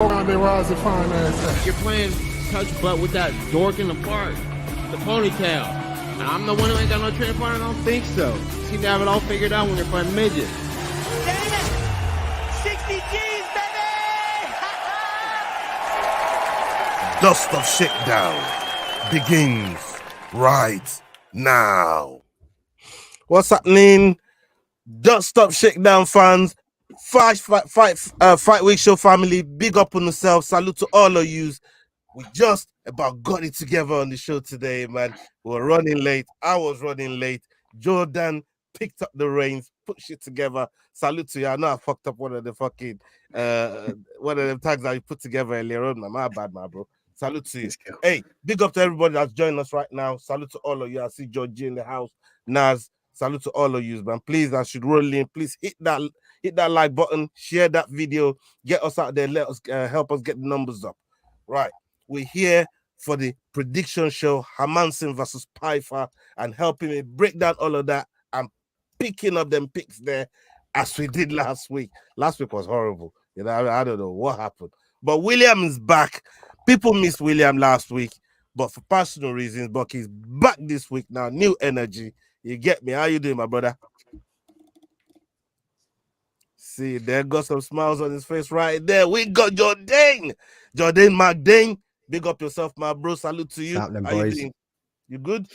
You're playing touch butt with that dork in the park, the ponytail. And I'm the one who ain't got no training partner. I don't think so. You seem to have it all figured out when you're playing midget. David, 60 G's, baby! Dust of Shakedown begins right now. What's happening? Dust of Shakedown fans, Fight Week Show family, big up on yourself. Salute to all of you. We just about got it together on the show today, man. We were running late. I was running late. Jordan picked up the reins, put shit together. Salute to you. I know I fucked up one of the fucking one of the tags that you put together earlier on. My bad, my bro. Salute to you. Hey, big up to everybody that's joining us right now. Salute to all of you. I see Georgie in the house. Naz, salute to all of you, man. Please, I should roll in. Please hit that like button, share that video, get us out there, let us help us get the numbers up. Right, we're here for the prediction show, Hermansson versus Pyfer, and helping me break down all of that and picking up them picks there as we did last week. Last week was horrible. You know, I don't know what happened. But William is back. People missed William last week, but for personal reasons, but he's back this week now. New energy. You get me? How you doing, my brother? See, there got some smiles on his face right there. We got Jordan McDane. Big up yourself, my bro. Salute to you. Happening, How boys. you doing? You good?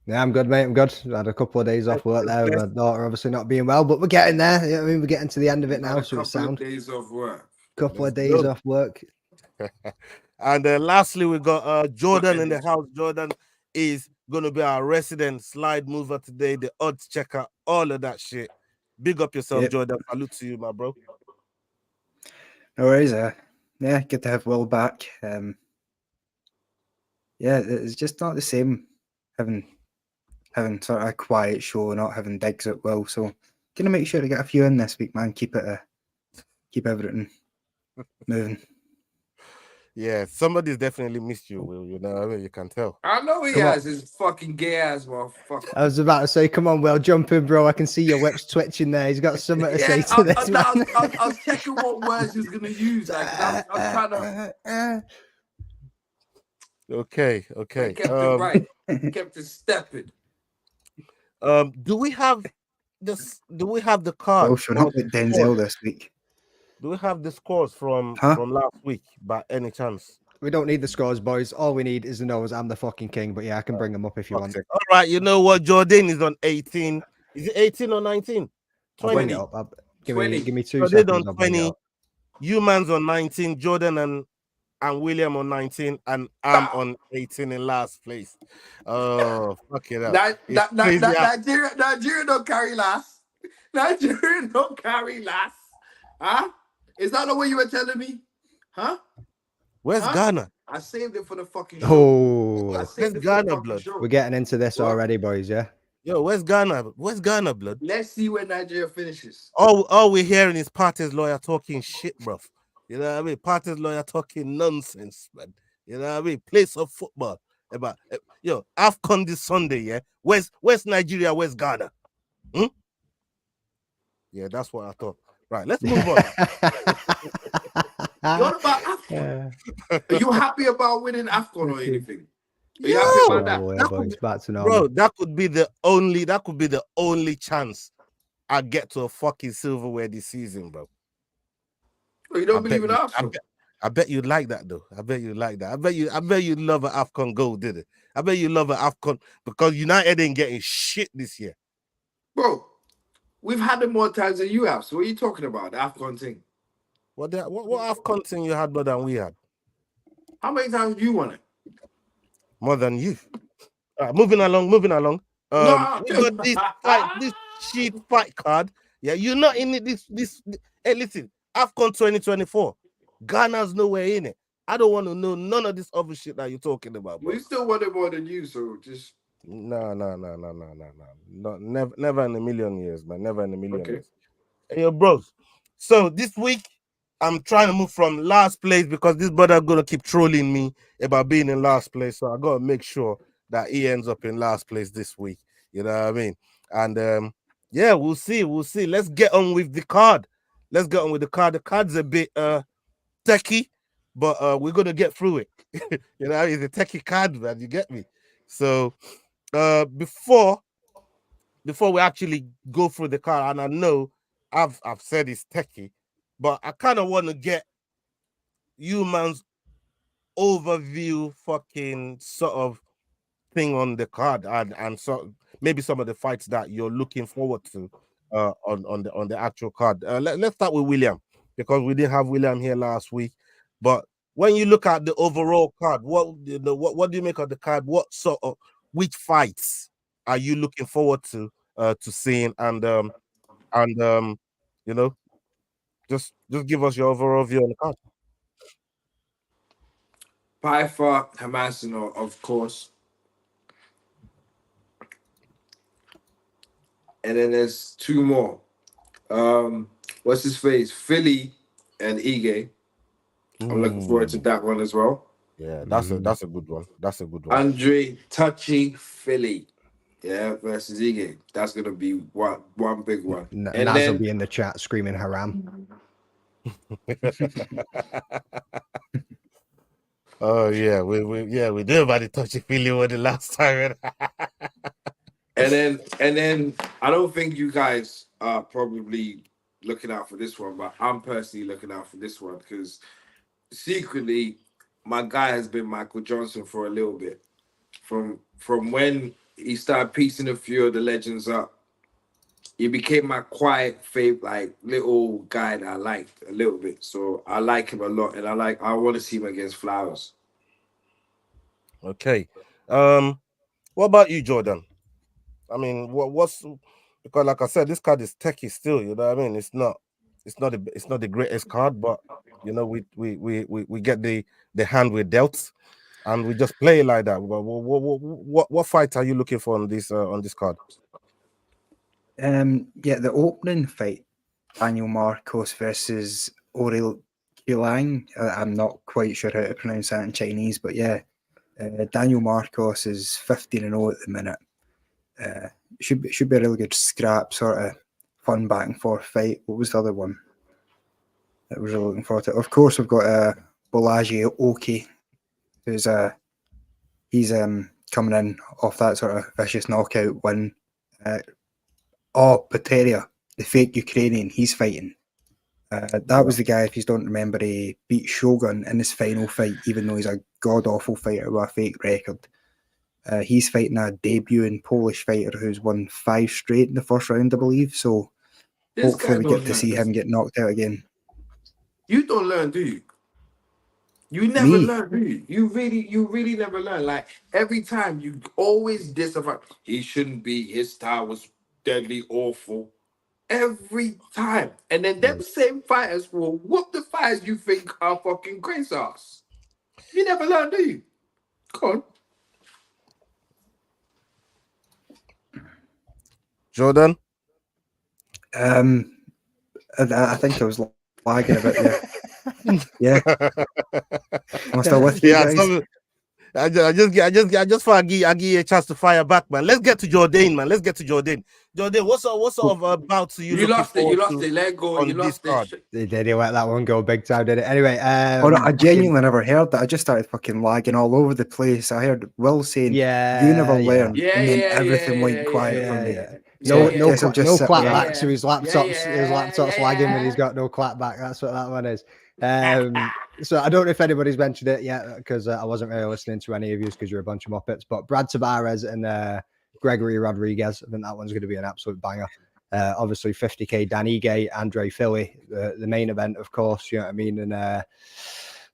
Yeah, I'm good, mate. I'm good. I had a couple of days off work there with my daughter obviously not being well, but we're getting there. You know what I mean? We're getting to the end of it now, so it's sound. Days off work. Couple of days off work. And lastly, we got Jordan in the house. Jordan is going to be our resident slide mover today, the odds checker, all of that shit. Big up yourself, Yep. Jordan. Salute to you, my bro. No worries. Yeah, good to have Will back. Yeah, it's just not the same having sort of a quiet show, not having digs at Will. So gonna make sure to get a few in this week, man. Keep everything moving. Yeah, somebody's definitely missed you, Will. You know, I mean, you can tell. I know he has his fucking gay ass motherfucker. I was about to say, come on, Will, jump in, bro. I can see your whips twitching there. He's got something to say to this, man. I was checking what words he was gonna use. Like, I was trying to. Okay. I kept it right. Kept it stepping. Do we have this? Do we have the card? Oh, sure, not with Denzel this week. Do we have the scores from last week by any chance? We don't need the scores, boys. All we need is the nose. I'm the fucking king, but yeah, I can bring them up if you want. All right, you know what? Jordan is on 18. Is it 18 or 19? 20. I'll bring it up. Give me 2 Jordan seconds. on 20. Human's on 19. Jordan and William on 19, and I'm on 18 in last place. Oh, fuck it up. Nigeria don't carry last. Nigeria don't carry last. Huh? Is that the way you were telling me? Huh? Where's Ghana? I saved it for the fucking show. Oh, where's Ghana, blood? We're getting into this already, boys. Yeah. Yo, where's Ghana? Where's Ghana, blood? Let's see where Nigeria finishes. All we're hearing is Prates lawyer talking shit, bruv. You know what I mean? Prates lawyer talking nonsense, man. You know what I mean? Play some football. About AFCON this Sunday, yeah. Where's Nigeria? Where's Ghana? Yeah, that's what I thought. Right, let's move on. What about AFCON? Are you happy about winning AFCON or anything? Are you happy about that? Bro, that could be the only chance I get to a fucking silverware this season, bro. Oh, you don't believe in AFCON? I bet you'd like that though. I bet you'd like that. I bet you'd love an AFCON goal, did it? I bet you love an AFCON because United ain't getting shit this year. Bro, we've had it more times than you have. So what are you talking about? The AFCON thing. What AFCON thing you had more than we had? How many times do you won it? More than you. Moving along. We got this cheap fight card. Yeah, you're not in it. This. Hey, listen, AFCON 2024. Ghana's nowhere in it. I don't want to know none of this other shit that you're talking about. Bro. We still want it more than you, so just no. Never in a million years, man. Never in a million years. Hey, yo, bros. So this week I'm trying to move from last place because this brother gonna keep trolling me about being in last place. So I gotta make sure that he ends up in last place this week. You know what I mean? And yeah, we'll see. Let's get on with the card. The card's a bit techie, but we're gonna get through it. You know, it's a techie card, man. You get me? So before we actually go through the card, and I know I've said it's techie, but I kind of want to get you man's overview fucking sort of thing on the card, and so maybe some of the fights that you're looking forward to on the actual card. Let's start with William, because we didn't have William here last week. But when you look at the overall card, what do you make of the card? What sort of which fights are you looking forward to seeing? And you know, just give us your overall view on the card. Pyfer, Hermansson, of course. And then there's two more. What's his face? Philly and Ige. I'm looking forward to that one as well. Yeah, that's a good one. That's a good one. Andre Touchy Philly. Yeah, versus Ige. That's gonna be one big one. And Naz will be in the chat screaming haram. Oh yeah, we did about the touchy feely one the last time. and then I don't think you guys are probably looking out for this one, but I'm personally looking out for this one because secretly my guy has been Michael Johnson for a little bit. From when he started piecing a few of the legends up, he became my quiet favorite, like little guy that I liked a little bit. So I like him a lot, and I want to see him against Flowers. Okay. What about you, Jordan? I mean, what's because like I said, this card is techie still, you know what I mean? It's not the greatest card, but you know, we get the hand we're dealt, and we just play it like that. What fight are you looking for on this card? Yeah, the opening fight, Daniel Marcos versus Aoriqileng. I'm not quite sure how to pronounce that in Chinese, but yeah, Daniel Marcos is 15-0 at the minute. Should be a really good scrap, sort of fun back and forth fight. What was the other one that I was really looking forward to? Of course, we've got Bolaji Oki, who's he's coming in off that sort of vicious knockout win. Pateria, the fake Ukrainian, he's fighting. That was the guy, if you don't remember, he beat Shogun in his final fight, even though he's a god-awful fighter with a fake record. He's fighting a debuting Polish fighter who's won 5 straight in the first round, I believe. So hopefully we get to see him get knocked out again. You don't learn, do you? You never learn, do you? You really never learn. Like every time you always diss about he shouldn't be, his style was deadly awful. Every time. And then them same fighters will whoop the fighters you think are fucking grace ass. You never learn, do you? Come on. Jordan? I think I was lagging a bit there. Yeah. Am I still with you guys? I just thought I give you a chance to fire back, man. Let's get to Jordan, man. Let's get to Jordan. Jordan, what sort of bouts are you lost it. You lost to it. Let go. You lost it. They did. He let that one go big time, did it? Anyway, I genuinely never heard that. I just started fucking lagging all over the place. I heard Will saying, "You never learn," and then everything went quiet for me. No clapback. So his laptop's lagging when he's got no clapback. That's what that one is. So I don't know if anybody's mentioned it yet because I wasn't really listening to any of you because you're a bunch of muppets. But Brad Tavares and Gregory Rodrigues, I think that one's going to be an absolute banger. Obviously 50k Dan Ige, Andre Philly, the main event, of course, you know what I mean, and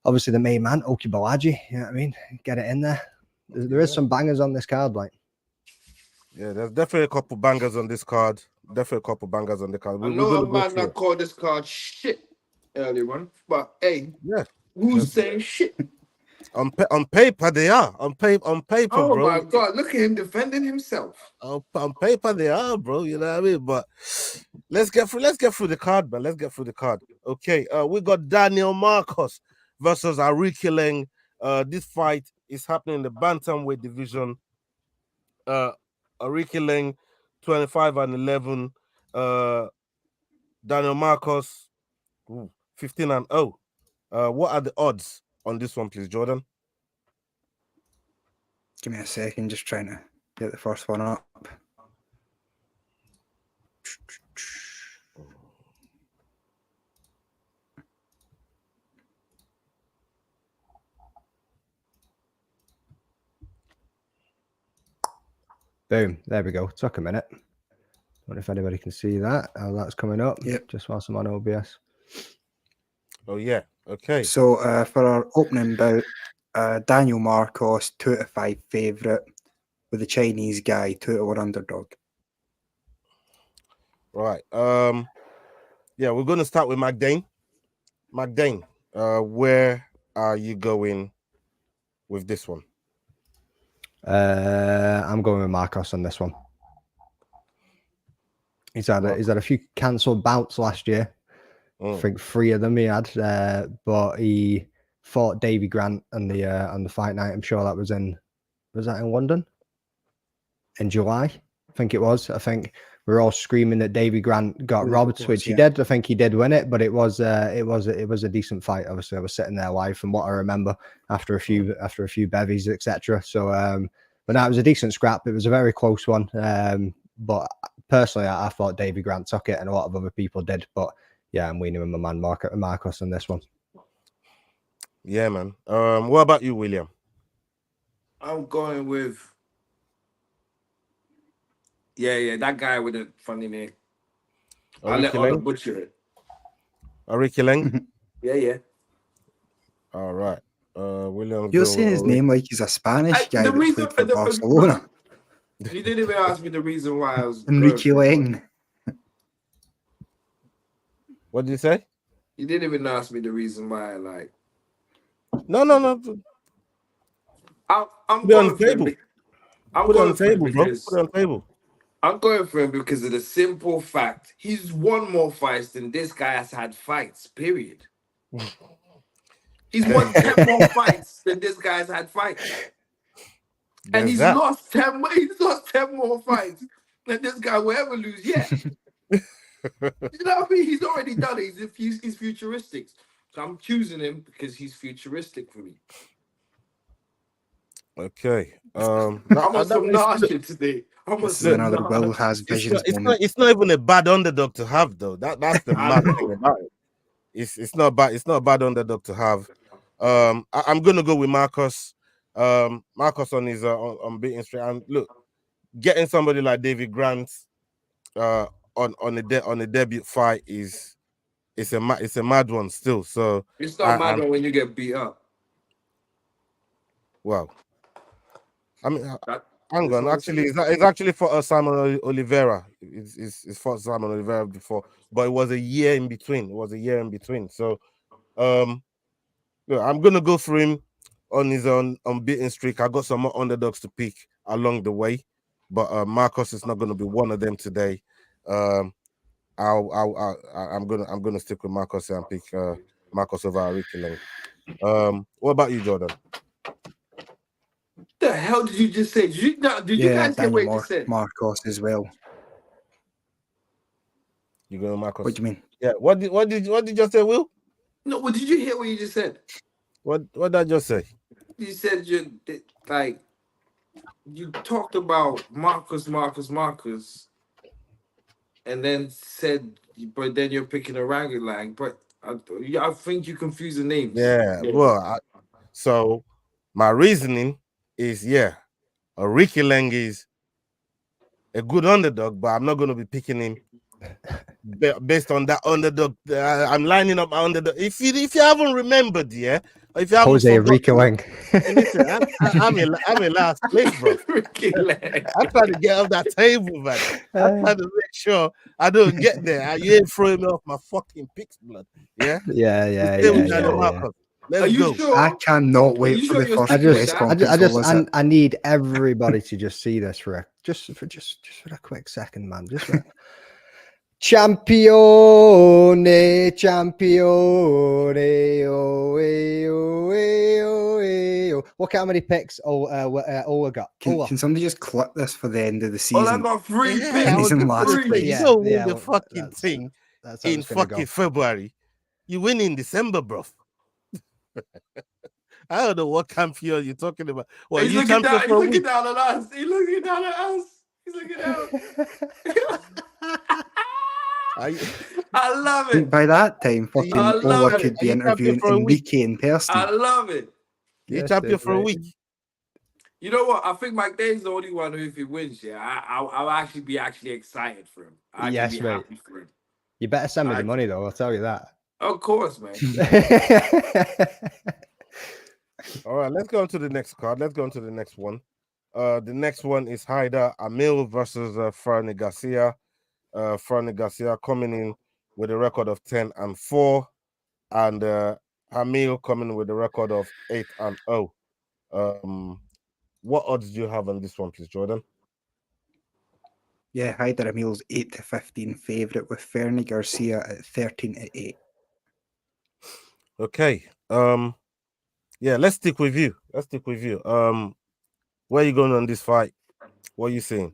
obviously the main man, Oki Bolaji, you know what I mean, get it in there. There is some bangers on this card, like. Yeah, there's definitely a couple bangers on this card. Definitely a couple bangers on the card. I know a man that called this card shit earlier on, but hey, who's saying shit? On paper they are. On paper, oh, bro. Oh my god, look at him defending himself. On paper they are, bro. You know what I mean? But let's get through the card, man. Let's get through the card. Okay, we got Daniel Marcos versus Aoriqileng. This fight is happening in the bantamweight division. Aoriqileng 25-11. Daniel Marcos 15-0. What are the odds on this one, please, Jordan? Give me a second, just trying to get the first one up. Boom. There we go. Took a minute. Wonder if anybody can see that. How that's coming up. Yep. Just whilst I'm on OBS. Oh, yeah. Okay. So for our opening bout, Daniel Marcos, 2-5 favourite, with the Chinese guy, 2-1 underdog. Right. Yeah, we're going to start with McDane. McDane, where are you going with this one? I'm going with Marcos on this one. He's had a few cancelled bouts last year. I think 3 of them he had, but he fought Davy Grant on the fight night. I'm sure that was that in London in July? I think it was. I think we were all screaming that Davy Grant got robbed, which he did. I think he did win it, but it was a decent fight. Obviously, I was sitting there live from what I remember after a few bevies, etc. So, but no, it was a decent scrap. It was a very close one. But personally, I thought Davy Grant took it, and a lot of other people did. But yeah, I'm leaning with my man Marcos on this one. Yeah, man. What about you, William? I'm going with that guy with a funny name. I'll let Ola butcher it. Aoriqileng? Yeah. All right. William. You're saying his name like he's a Spanish guy that played for Barcelona. You didn't even ask me the reason why I was Aoriqileng. What did you say? You didn't even ask me the reason why. Like, no. I'm going for him. Put it on the table, bro. Put it on the table. I'm going for him because of the simple fact he's won more fights than this guy has had fights. Period. He's won 10 more fights than this guy's had fights, and he's lost 10. He's lost 10 more fights than this guy will ever lose yet. You know what I mean? He's already done it. He's futuristic. So I'm choosing him because he's futuristic for me. Okay. I'm on some nasty today. Another Will has visions. It's not even a bad underdog to have, though. That's the mad thing about it. It's not bad. It's not a bad underdog to have. I'm gonna go with Marcos. Marcos on his on beating straight. And look, getting somebody like David Grant on a debut fight is a mad one still. So it's not mad when you get beat up. Well, I mean, hang on. Actually, it's actually for Simon Oliveira. It's for Simon Oliveira before, but it was a year in between. So, I'm gonna go for him on his unbeaten streak. I got some more underdogs to pick along the way, but Marcos is not gonna be one of them today. I'm gonna stick with Marcos and pick Marcos over Aoriqileng. What about you, Jordan? The hell did you just say? Did you guys hear what you said? Marcos as well. You go Marcos. What do you mean? Yeah. What did you just say, Will? No. What did you hear? What you just said? What did I just say? You said you talked about Marcos, and then said, but then you're picking Aoriqileng. But I think you confuse the names. Yeah. Well, so my reasoning is Aoriqileng is a good underdog, but I'm not going to be picking him based on that underdog. I'm lining up my underdog. If you haven't remembered, if you haven't Jose Aoriqileng. Listen, I'm in last place, bro. I'm trying to get off that table, man. I'm trying to make sure I don't get there. You ain't throwing me off my fucking picks, blood. Yeah. Let's go. Sure? I cannot wait for the first press conference. I need everybody to just see this for a quick second, man. Just for Campione, look how many picks Ola got. Can somebody just clip this for the end of the season? Well, I got 3 picks. He's in last place. You don't win the fucking thing in fucking February. You win in December, bro. I don't know what champion you're talking about. Well, He's you looking champion down. for He's a looking week. down on us. He's looking down at us. He's looking down. Are you, I love I think it. by that time, fucking I love Ola it. could Are be you champion interviewing for a week? Enrique in person. I love it. You Yes, champion that's for a right. week. You know what? I think Mike Dave's the only one who, if he wins, I'll actually be excited for him. I'll Yes, actually be mate. happy for him. You better send me the I- money, though. I'll tell you that. Of course, man. All right, let's go on to the next card. Let's go on to the next one. The next one is Hyder Amil versus Fernie Garcia. Fernie Garcia coming in with a record of 10-4, and Amil coming with a record of 8-0. What odds do you have on this one, please, Jordan? Yeah, Hyder Amil's 8-15 favourite with Fernie Garcia at 13-8. Okay. Yeah, let's stick with you. Where are you going on this fight? What are you saying?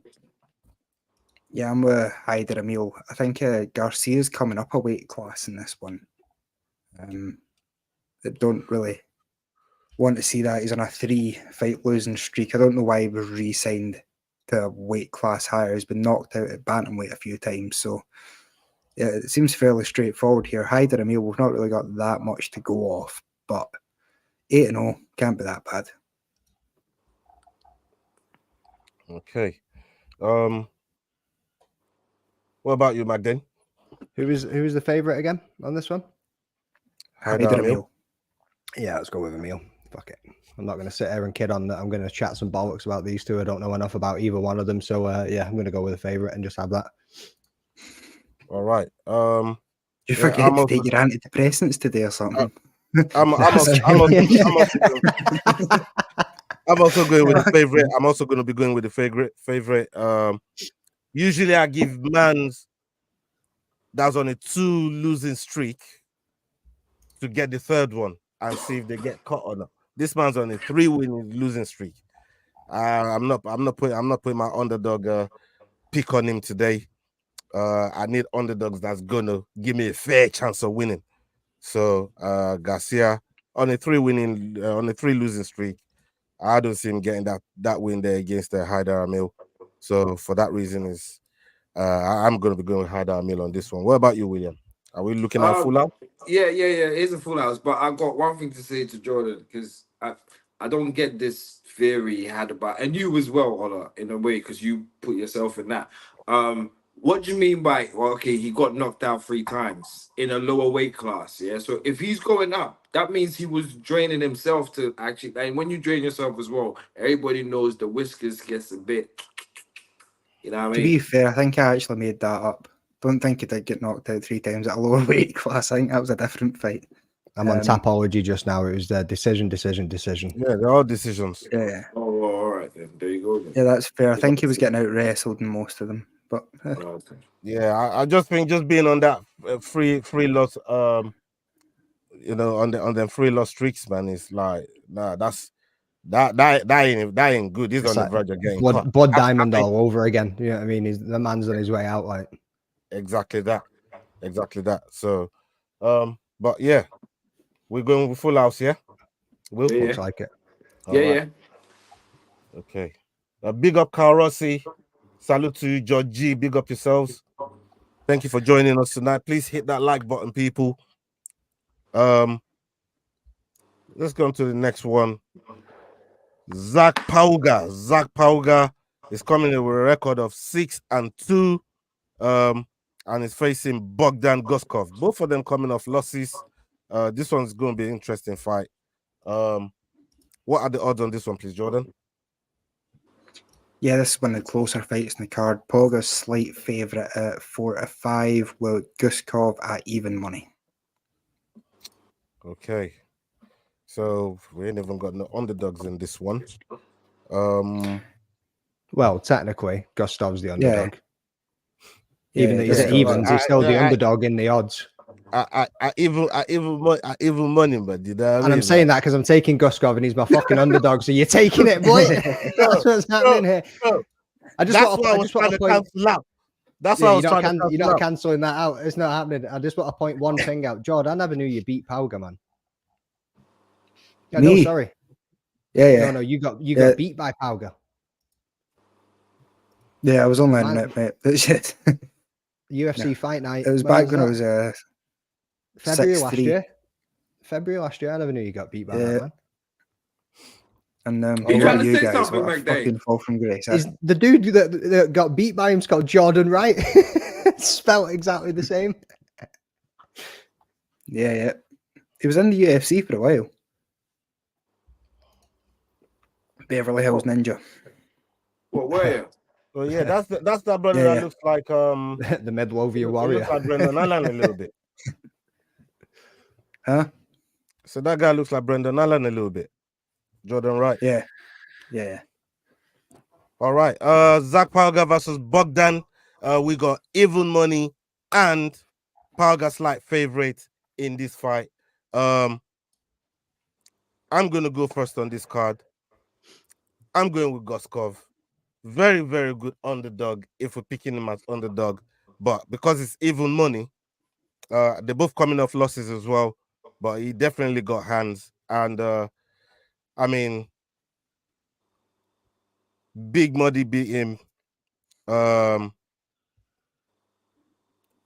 Yeah, I'm with Hyder Amil. I think Garcia's coming up a weight class in this one. I don't really want to see that. He's on a 3-fight losing streak. I don't know why he was re-signed to a weight class higher. He's been knocked out at bantamweight a few times. So yeah, it seems fairly straightforward here. Hyder Amil, we've not really got that much to go off, but 8-0 can't be that bad. Okay. What about you, Magden? Who is the favorite again on this one? Hyder Amil. Yeah, let's go with Amil. Fuck it. I'm not going to sit here and kid on that. I'm going to chat some bollocks about these two. I don't know enough about either one of them. So, yeah, I'm going to go with the favorite and just have that. All right. You forget to take your antidepressants today or something. I'm also going with the favorite. I'm also going to be going with the favorite. Usually I give mans that's on a 2 losing streak to get the third one and see if they get caught or not. This man's on a 3 winning losing streak. I'm not putting my underdog pick on him today. I need underdogs that's gonna give me a fair chance of winning. So Garcia on a 3 losing streak. I don't see him getting that win there against the Hyder Amil. So for that reason, I'm going to be going with Hyder Amil on this one. What about you, William? Are we looking at full out? Yeah. It's a full house, but I've got one thing to say to Jordan because I don't get this theory he had about, and you as well, Ola, in a way, because you put yourself in that. What do you mean by, well, okay, he got knocked out 3 times in a lower weight class, yeah? So if he's going up, that means he was draining himself to actually, and when you drain yourself as well, everybody knows the whiskers gets a bit, you know what I mean? To be fair, I think I actually made that up. Don't think he did get knocked out 3 times at a lower weight class. I think that was a different fight. I'm on Tapology just now. It was decision. Yeah, they're all decisions. Yeah. Oh, all right then. There you go. Then. Yeah, that's fair. I think he was getting out wrestled in most of them. But Okay. Yeah, I just think just being on that free loss, you know, on them free loss streaks, man, is like, nah, that ain't good. He's on the verge of getting caught. Blood diamond all over again. You know what I mean? The man's on his way out, like exactly that. So, but yeah, we're going with full house, yeah. looks like it. Yeah. Okay. Big up Carl Rossi. Salute to you, George G. Big up yourselves. Thank you for joining us tonight. Please hit that like button, people. Let's go on to the next one. Zach Pauga is coming in with a record of 6-2. And is facing Bogdan Guskov. Both of them coming off losses. This one's going to be an interesting fight. What are the odds on this one, please, Jordan? yeah, this is one of the closer fights in the card. Pauga's slight favourite at 4-5, with Guskov at even money. Okay. So we ain't even got no underdogs in this one. Well, technically, Gustav's the underdog. Even though he's yeah. at evens, he's still the underdog in the odds. I even money, but you know what I mean? And I'm saying that because I'm taking Guskov and he's my fucking underdog. So you're taking it, boy. That's what's happening here. That's why I was trying to cancel out. That's why I was trying to cancel out. You're not cancelling that out. It's not happening. I just want to point one thing out. Jordan, I never knew you beat Pauga, man. Yeah, Me? no, sorry. Yeah. No, you got Yeah. beat by Pauga. Yeah, I was on that Man- net, mate. But shit. UFC fight night. It was When back when I that? was February 6'3". last year. February last year, I never knew you got beat by that, man. And You one trying of to you say guys, something, what a McDade? fucking fall from grace. Is the dude that got beat by him's called Jordan Wright? Spelled exactly the same. Yeah. He was in the UFC for a while. Beverly Hills Ninja. What were So yeah, that's that brother Yeah. that looks like The Midlothian he warrior. looks like Brendan Allen a little bit. Huh? So that guy looks like Brendan Allen a little bit. Jordan Wright. Yeah. All right. Zach Pauga versus Bogdan. We got even money and Pauga slight favorite in this fight. I'm gonna go first on this card. I'm going with Guskov. Very, very good underdog if we're picking him as underdog. But because it's even money, they're both coming off losses as well. But he definitely got hands. And I mean, Big Muddy beat him.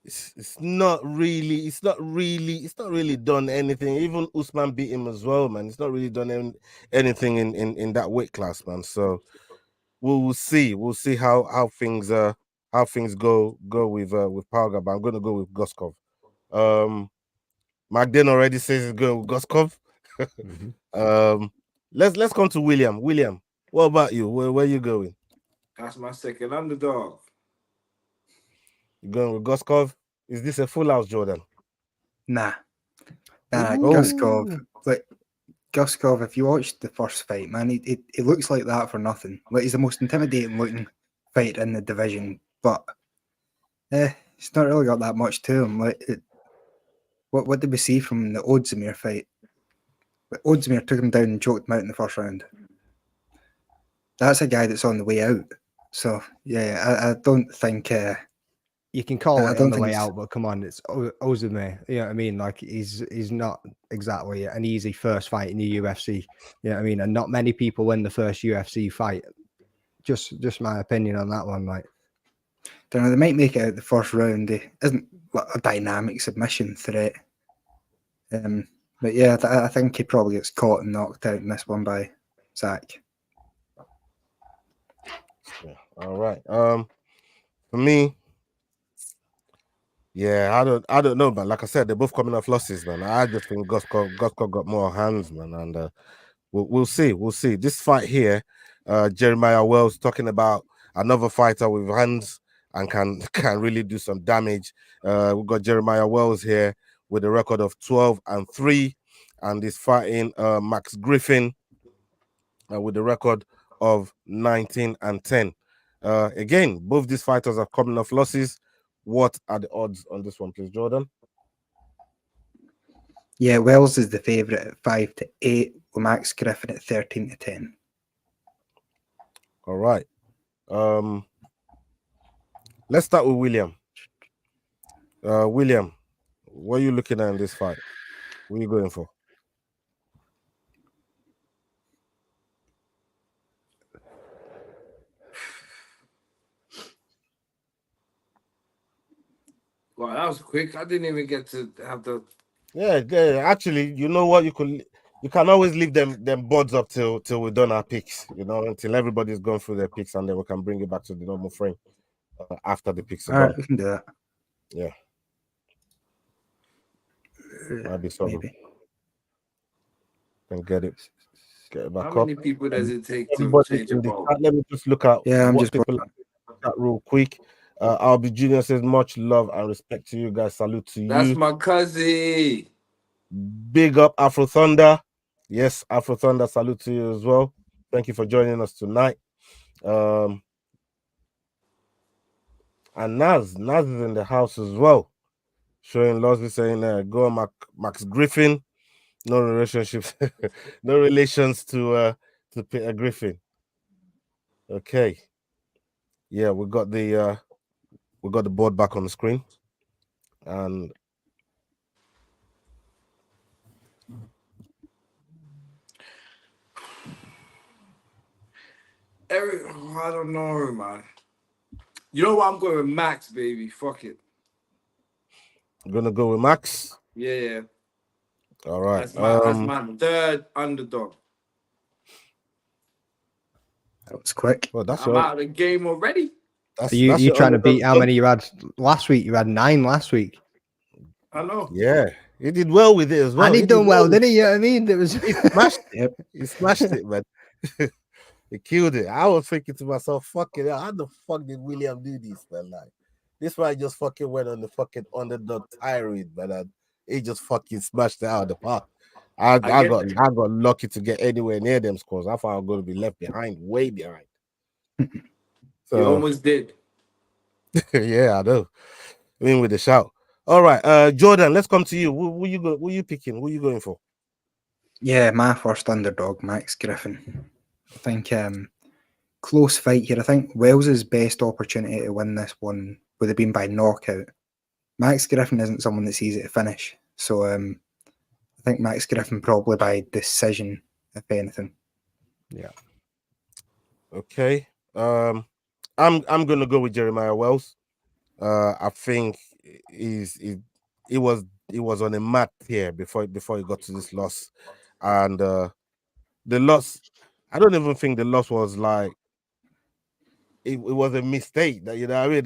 It's not really done anything. Even Usman beat him as well, man. It's not really done anything in that weight class, man. So we'll see. We'll see how things go with Pauga, but I'm gonna go with Guskov. Magden already says he's going with Guskov. Let's come to William. William, what about you? Where you going? That's my second underdog. You going with Guskov? Is this a full house, Jordan? Nah. Ooh. Guskov. Like Guskov, if you watched the first fight, man, he looks like that for nothing. Like he's the most intimidating looking fighter in the division, but he's not really got that much to him. Like what did we see from the Ozdemir fight? Ozdemir took him down and choked him out in the first round. That's a guy that's on the way out. So yeah, I don't think you can call I it don't on the think way it's- out, but come on, it's Ozdemir. You know what I mean? Like he's not exactly an easy first fight in the UFC. You know what I mean? And not many people win the first UFC fight. Just my opinion on that one. Like, don't know, they might make it out the first round. He isn't like a dynamic submission threat. But yeah, I think he probably gets caught and knocked out in this one by Zach. Yeah. All right. For me, yeah, I don't know, man. Like I said, they're both coming off losses, man. I just think Guskov got more hands, man, and we'll see. We'll see. This fight here, Jeremiah Wells talking about another fighter with hands and can really do some damage. We've got Jeremiah Wells here with a record of 12-3, and he's fighting Max Griffin with a record of 19-10. Again, both these fighters are coming off losses. What are the odds on this one, please, Jordan? Yeah, Wells is the favourite at 5-8, with Max Griffin at 13-10. All right. Let's start with William. William, what are you looking at in this fight? What are you going for? Wow, that was quick. I didn't even get to have the. Yeah. Actually, you know what? You can always leave them boards up till we've done our picks. You know, until everybody's gone through their picks, and then we can bring it back to the normal frame after the picks are All done. right, we can do that. Yeah. Might be something. Maybe. Can get it back How up. many people does it take to Everybody change a in the ball? chat, let me just look at Yeah, I'm what just people chat real quick. Albi Junior says much love and respect to you guys. Salute to That's you. my cousin. Big up Afro Thunder. Yes, Afro Thunder, salute to you as well. Thank you for joining us tonight. And Naz is in the house as well. Showing Losby saying, go on Max Griffin. No relationships, no relations to Peter Griffin. Okay. Yeah, we got the board back on the screen. And I don't know, man. You know what? I'm going with Max, baby. Fuck it. I'm gonna go with Max. Yeah. All right. That's my third underdog. That was quick. Well, that's I'm out of the game already. Are you trying to beat how many you had last week? You had 9 last week. I know. Yeah, he did well with it as well. And he done well, didn't he? You know what I mean? It was He smashed it. Yep. He smashed it, man. He killed it. I was thinking to myself, fucking hell, how the fuck did William do this, man? Like, this guy just fucking went on the fucking underdog tirade, man. And he just fucking smashed it out of the park. I got lucky to get anywhere near them scores. I thought I was going to be left behind, way behind. So You almost did. yeah, I know. In with the shout. All right, Jordan, let's come to you. Who you picking? Who you going for? Yeah, my first underdog, Max Griffin. I think close fight here. I think Wales' best opportunity to win this one would have been by knockout. Max Griffin isn't someone that's easy to finish, so I think Max Griffin probably by decision, if anything. Yeah. Okay. I'm gonna go with Jeremiah Wells. I think he was on a mat here before he got to this loss, and the loss. I don't even think the loss was like it was a mistake that, you know what I mean,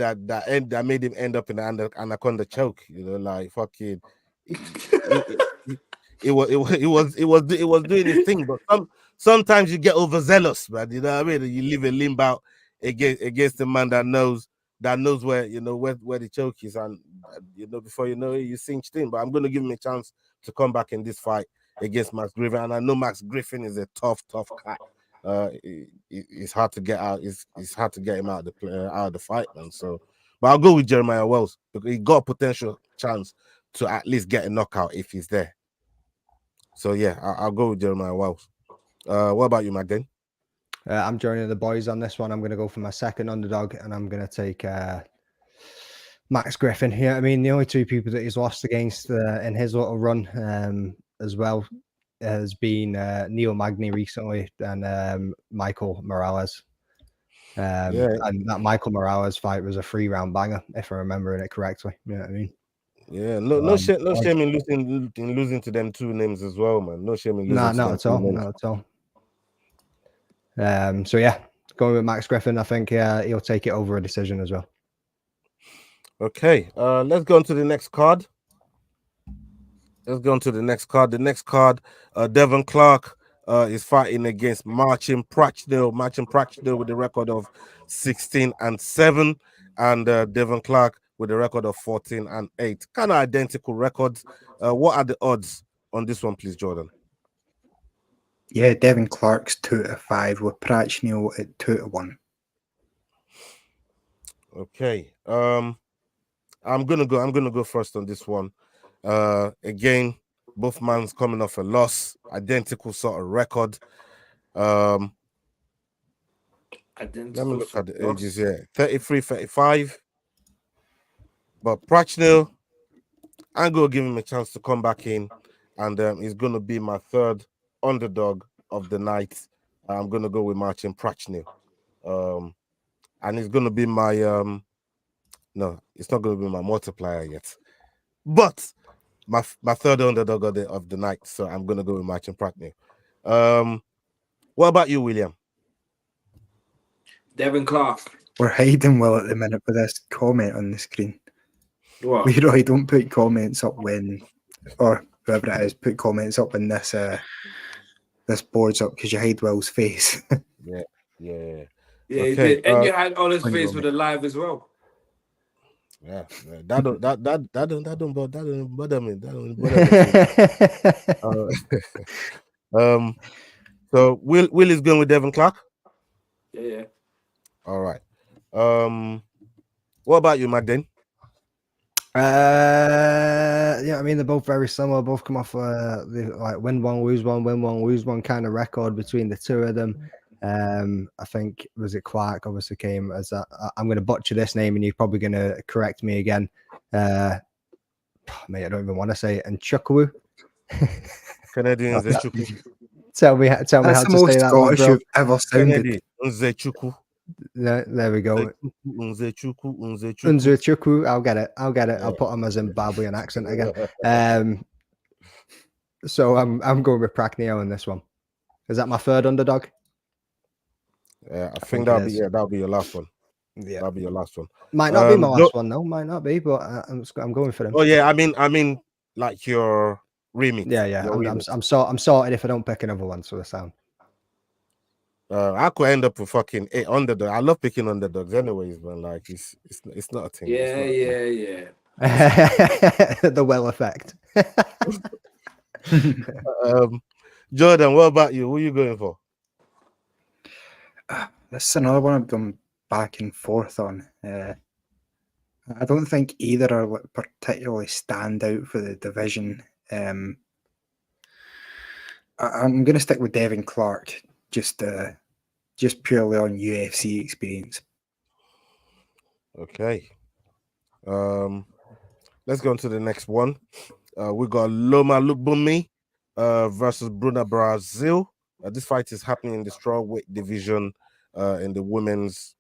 that made him end up in the anaconda choke. You know, like fucking. It was doing his thing, but sometimes you get overzealous, man. You know what I mean? You leave a limb out against the man that knows where, you know, where the choke is, and you know, before you know it, you cinched in. But I'm going to give him a chance to come back in this fight against Max Griffin, and I know Max Griffin is a tough cat. It's hard to get out. It's hard to get him out of the fight, man. So, but I'll go with Jeremiah Wells because he got a potential chance to at least get a knockout if he's there. So yeah, I'll go with Jeremiah Wells. What about you, Magdalene? I'm joining the boys on this one. I'm going to go for my second underdog, and I'm going to take Max Griffin here. I mean, the only two people that he's lost against in his little run as well has been Neil Magny recently and Michael Morales. And that Michael Morales fight was a 3-round banger, if I'm remembering it correctly. You know what I mean? Yeah, no shame in losing to them two names as well, man. No shame in losing. Not at all. So yeah, going with Max Griffin, I think he'll take it over a decision as well. Okay, let's go on to the next card. The next card, Devin Clark is fighting against Marcin Prachnio. Marcin Prachnio with a record of 16-7, and Devin Clark with a record of 14-8. Kind of identical records. What are the odds on this one, please, Jordan? Yeah, Devin Clark's 2-5 with Prachnio at 2-1. Okay. I'm gonna go first on this one. Again, both mans coming off a loss, identical sort of record. Let me look at the ages here. 33, 35. But Prachnio, I'm gonna give him a chance to come back in, and he's gonna be my third underdog of the night. I'm gonna go with Marcin Prachnio. And he's gonna be my no, it's not gonna be my multiplier yet. But my third underdog of the night, so I'm gonna go with Marcin Prachnio. What about you, William? Devin Clark. We're hiding well at the minute with this comment on the screen. What? We really don't put comments up when, or whoever it is, put comments up when this this board's up because you hide Will's face. Yeah, okay, you did. And you had Ola's face with the live as well. Yeah, that don't bother me. So Will is going with Devin Clark. Yeah. All right. What about you, Magdalene? Yeah, I mean they're both very similar. Both come off like win one, lose one kind of record between the two of them. I think was it Clark obviously came as that. I'm going to butcher this name, and you're probably going to correct me again. Mate, I don't even want to say it. And Chukwu. Canadians, Chukwu. Tell me how to say that. That's the most Scottish you've ever sounded. Nzechuku. There we go. Nzechuku. Unzuchuku. I'll get it. Yeah. I'll put on a Zimbabwean accent again. So I'm going with Prachnio in this one. Is that my third underdog? Yeah, I think that'll be your last one. Yeah, that'll be your last one. Might not be my last one, though. Might not be, but I'm going for them. Oh yeah, I mean, like your remix. Yeah. I'm sorted if I don't pick another one. So the sound. I could end up with fucking 8 underdog. I love picking underdogs, anyways, man. Like it's not a thing. Yeah. The well effect. Jordan, what about you? Who are you going for? This is another one I've gone back and forth on. I don't think either are particularly stand out for the division. I'm going to stick with Devin Clark, just purely on UFC experience. Okay. Let's go on to the next one. We got Loma Lookboonmee versus Bruna, Brasil. This fight is happening in the strawweight division, in the women's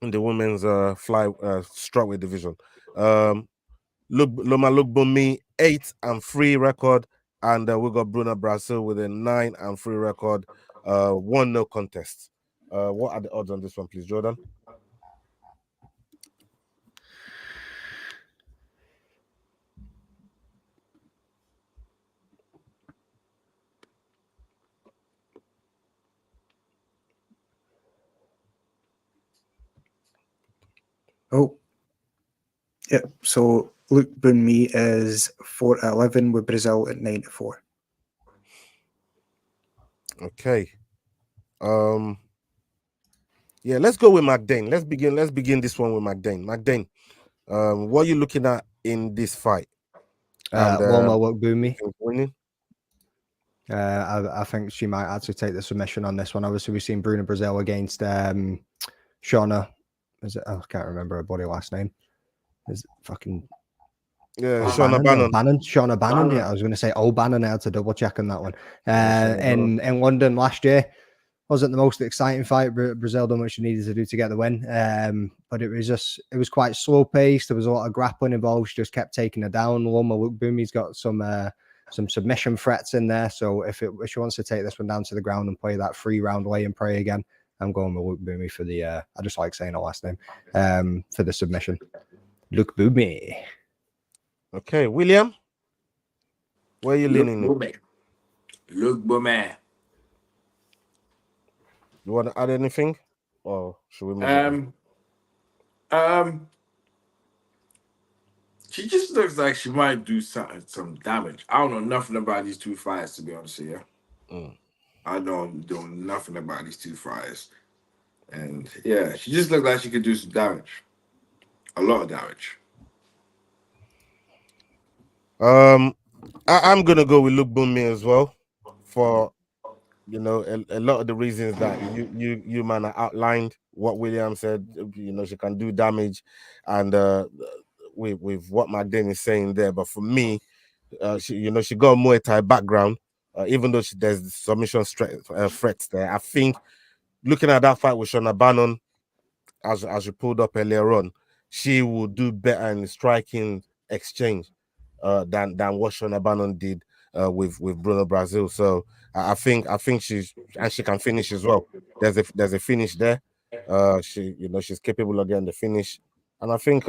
strawweight division. Loma Lookboonmee 8-3 record, and we got Bruna, Brasil with a 9-3 record. 1-0 contest. What are the odds on this one, please, Jordan? Oh, yep. So Lookboonmee is 4-11 with Brazil at 9-4. Okay. Yeah, let's go with McDane. Let's begin this one with McDane. McDane, what are you looking at in this fight? Loma Lookboonmee winning. I think she might actually take the submission on this one. Obviously, we've seen Bruna Brasil against Shauna. Is it? I can't remember her body last name. Is it fucking Shauna Bannon? Shauna Bannon. Yeah, I was going to say Bannon. I had to double check on that one. In London last year, wasn't the most exciting fight. Brazil done what she needed to do to get the win. But it was quite slow paced. There was a lot of grappling involved. She just kept taking her down. Loma Lookboonmee's got some submission threats in there. So if she wants to take this one down to the ground and play that 3-round lay and pray again, I'm going with Lookboonmee for the I just like saying her last name. For the submission. Lookboonmee. Okay, William, where are you leaning? Lookboonmee. You want to add anything, or should we move on? She just looks like she might do some damage. I don't know nothing about these two fighters, to be honest with you. I don't know nothing about these two fighters. And yeah, she just looked like she could do some damage. A lot of damage. I'm gonna go with Lookboonmee as well, for a lot of the reasons that you man outlined. What William said, she can do damage, and with what McDane is saying there. But for me, she got a Muay Thai background, even though there's submission threats there. I think looking at that fight with Shauna Bannon, as you pulled up earlier on, she will do better in the striking exchange than what Shauna Bannon did with Bruna Brasil. So I think she can finish as well. There's a finish there. She's capable of getting the finish, and I think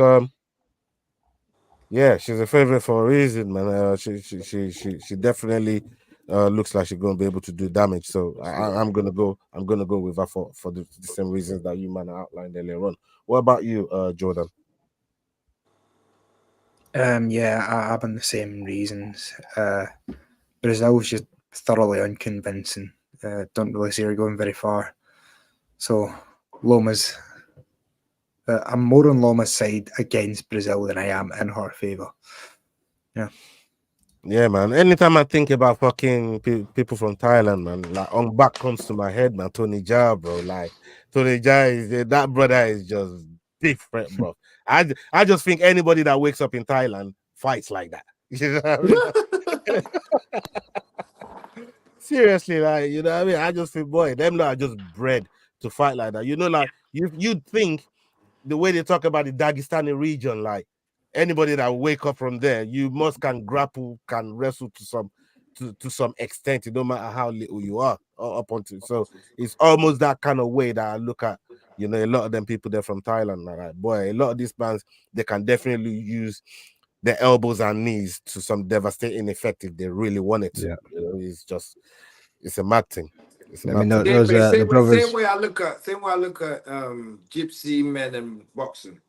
she's a favorite for a reason, man. She definitely looks like she's going to be able to do damage. So I'm gonna go with her for the same reasons that you man outlined earlier on. What about you, Jordan? I'm the same reasons. Brazil's just thoroughly unconvincing. Don't really see her going very far. So Loma's. I'm more on Loma's side against Brazil than I am in her favor. Yeah. Yeah, man. Anytime I think about fucking people from Thailand, man, like on back comes to my head, man. Tony Jaa, bro. Like Tony Jaa that brother is just different, bro. I just think anybody that wakes up in Thailand fights like that. You know what I mean? Seriously, like, you know what I mean? I just feel, boy, them lot are just bred to fight like that. You know, like you'd think the way they talk about the Dagestani region, like anybody that wake up from there, you must can grapple, can wrestle to some extent, no matter how little you are up onto. So it's almost that kind of way that I look at, you know, a lot of them people there from Thailand. Like, boy, a lot of these bands, they can definitely use their elbows and knees to some devastating effect if they really want it to. Yeah. You know, it's a mad thing. It's a I mad mean, thing. those the brothers. Same way I look at gypsy men and boxing.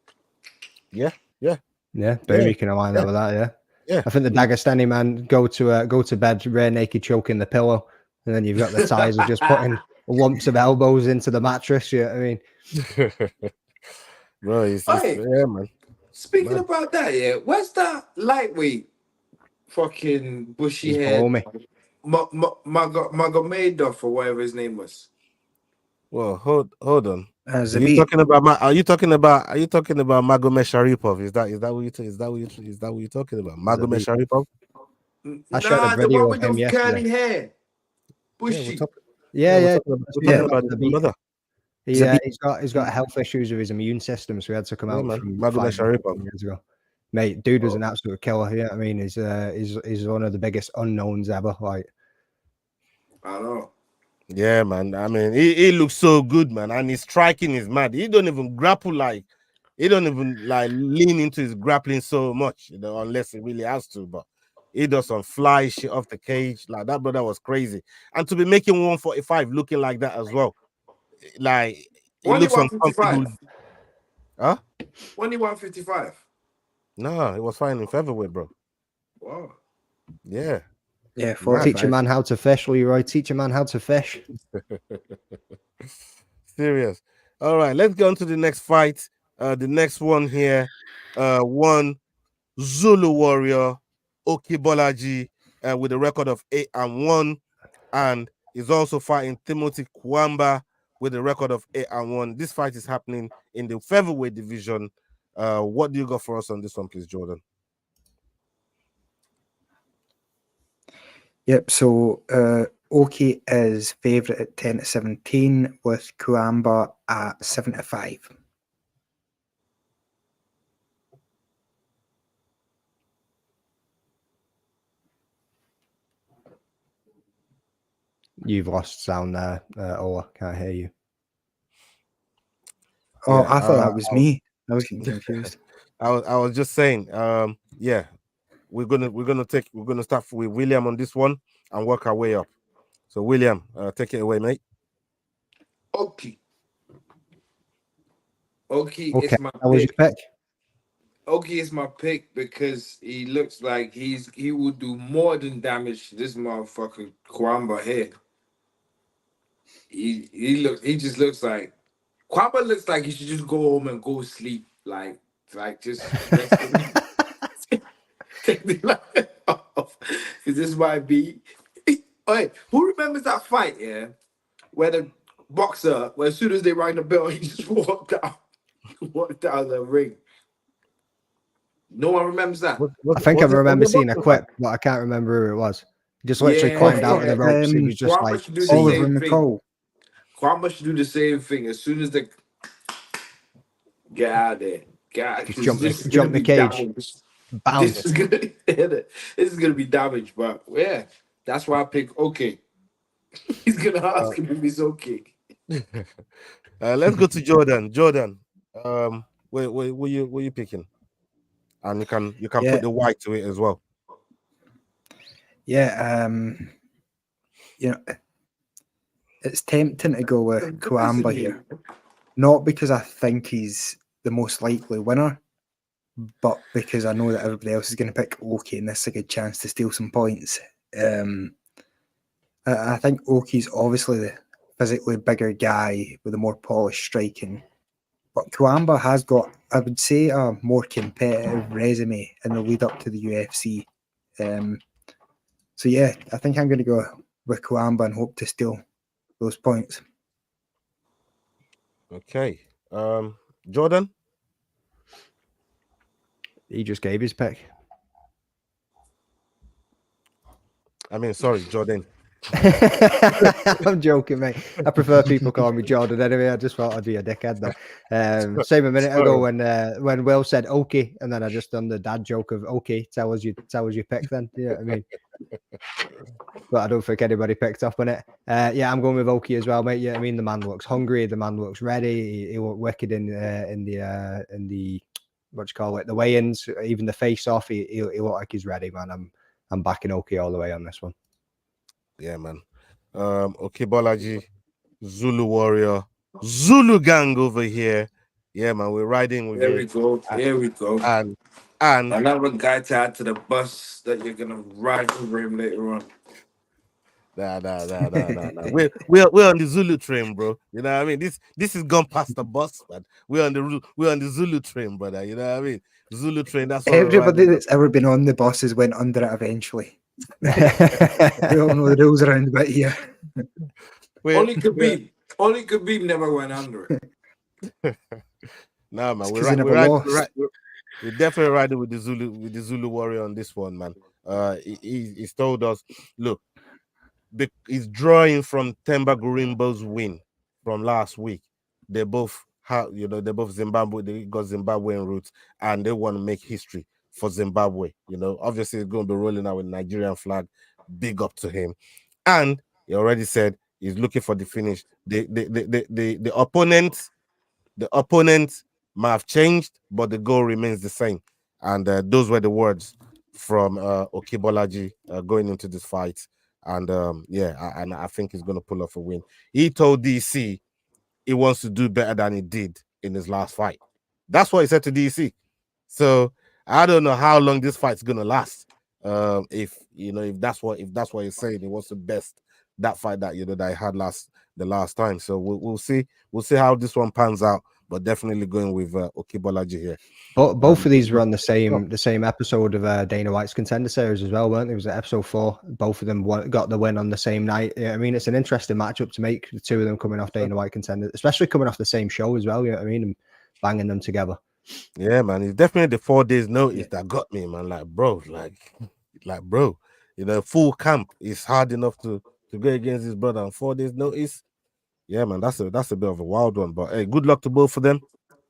Yeah. Boom, you can align that with that. Yeah. I think the Dagestani man go to bed, rear naked, choking the pillow, and then you've got the Thais of just putting lumps of elbows into the mattress. You know what I mean? Bro, it's yeah, man. Speaking about that, yeah, where's that lightweight fucking bushy He's head Magomedov or whatever his name was? Well, hold on. Are you Zabit. talking about Magomed Sharipov? Is that what you're talking about? Magomed Sharipov? I showed a the video one of with him those yesterday. curly hair. Bushy. Yeah. We're talking about the mother. He's got health issues with his immune system, so he had to come out from Magomed Sharipov years ago. Mate, dude was an absolute killer. Yeah, I mean, he's one of the biggest unknowns ever. Like, I know. Yeah, man. I mean, he looks so good, man, and his striking is mad. He don't even grapple he don't even lean into his grappling so much, you know, unless he really has to. But he does some fly shit off the cage. Like, that brother was crazy, and to be making 145 looking like that as well, like it Only looks 155. uncomfortable. Huh? Only 155. No, it was fine in featherweight, bro. Wow. Yeah. Yeah, teach a man how to fish, Leroy. Teach a man how to fish. Serious. All right, let's go on to the next fight. The next one here, one Zulu warrior, Bolaji, with a record of 8-1, and is also fighting Timothy Cuamba with a record of 8-1. This fight is happening in the featherweight division. What do you got for us on this one, please, Jordan? Yep, so Oki is favourite at 10-17 with Cuamba at 7-5. You've lost sound there, Ola. Can't hear you. Oh, yeah, I thought that was me. I was getting confused. I was just saying, yeah, we're gonna start with William on this one and work our way up. So William, take it away, mate. Okay, Okay, it's my that was your pick. Oki is my pick because he looks like he will do more than damage to this motherfucker Cuamba here. He just looks like Cuamba looks like he should just go home and go sleep. Like just take the light off. Because this might be Hey, who remembers that fight, yeah? Where the boxer, where as soon as they rang the bell, he just walked out the ring. No one remembers that. I think I remember seeing a clip, but I can't remember who it was. He just literally climbed out of the ropes. He was just Cuamba like, should do the Oliver same McCall. Cuamba should do the same thing. As soon as they get out of there, just jump the cage. Bounce. This is gonna be damage, but yeah, that's why I pick okay. He's gonna ask him if he's okay. Let's go to Jordan. Jordan, where you picking? And you can put the white to it as well. Yeah, you know, it's tempting to go with Cuamba here, not because I think he's the most likely winner, but because I know that everybody else is going to pick Oki, and this is a good chance to steal some points. I think Oki's obviously the physically bigger guy with a more polished striking, but Cuamba has got, I would say, a more competitive resume in the lead up to the UFC. So yeah, I think I'm going to go with Cuamba and hope to steal those points. Okay, Jordan. He just gave his pick. I mean, sorry, Jordan. I'm joking, mate. I prefer people calling me Jordan anyway. I just thought I'd be a dickhead though. Same a minute ago when Will said okay, and then I just done the dad joke of okay, tell us your pick then. You know what I mean? But I don't think anybody picked up on it. Yeah, I'm going with Oki as well, mate. Yeah, I mean the man looks hungry, the man looks ready. He looked wicked in the what you call it, the weigh-ins, even the face-off. He looked like he's ready, man. I'm backing Oki all the way on this one. Yeah, man. Okay, Bolaji, Zulu Warrior, Zulu Gang over here. Yeah, man, we're riding with Here it. we go. Here we go. And another guy to add to the bus that you're gonna ride over him later on. Nah. We're on the Zulu train, bro. You know what I mean? This has gone past the bus, but we're on the Zulu train, brother. You know what I mean? Zulu train. That's what everybody that's ever been on the buses went under it eventually. We all know the rules around about here. Only Khabib never went under it. Nah, man, we're definitely riding with the Zulu Warrior on this one, man. He's told us, look, he's drawing from Themba Gurimbo's win from last week. They both they're both Zimbabwe. They got Zimbabwean roots, and they want to make history for Zimbabwe. You know, obviously he's going to be rolling out with Nigerian flag. Big up to him, and he already said he's looking for the finish. The opponent might have changed, but the goal remains the same. And those were the words from Okibolaji going into this fight. And I think he's going to pull off a win. He told DC he wants to do better than he did in his last fight. That's what he said to DC. So I don't know how long this fight's going to last. If that's what he's saying, he wants to best that fight that that he had the last time. So we'll see how this one pans out. But definitely going with Okibolaji here. Both of these were on the same episode of Dana White's Contender Series as well, weren't they? It was episode 4. Both of them got the win on the same night. Yeah, I mean, it's an interesting matchup to make, the two of them coming off Dana White Contender, especially coming off the same show as well. You know what I mean? And banging them together. Yeah, man. It's definitely the 4 days notice that got me, man. Like, bro, full camp is hard enough to go against his brother on 4 days notice. Yeah, man, that's a bit of a wild one. But hey, good luck to both of them.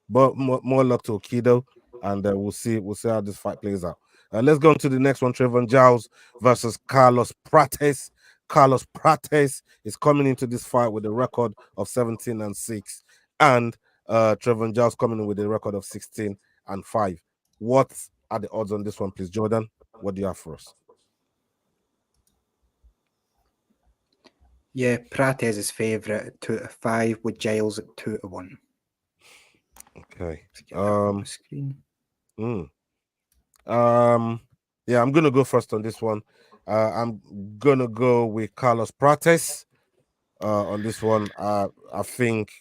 But more luck to Okido, and we'll see how this fight plays out. Let's go on to the next one. Trevon Giles versus Carlos Prates. Carlos Prates is coming into this fight with a record of 17-6, and Trevon Giles coming in with a record of 16-5. What are the odds on this one, please, Jordan? What do you have for us? Yeah, Prates is favourite at 2-5 with Giles at 2-1. Okay. Screen. Yeah, I'm gonna go first on this one. I'm gonna go with Carlos Prates on this one. I think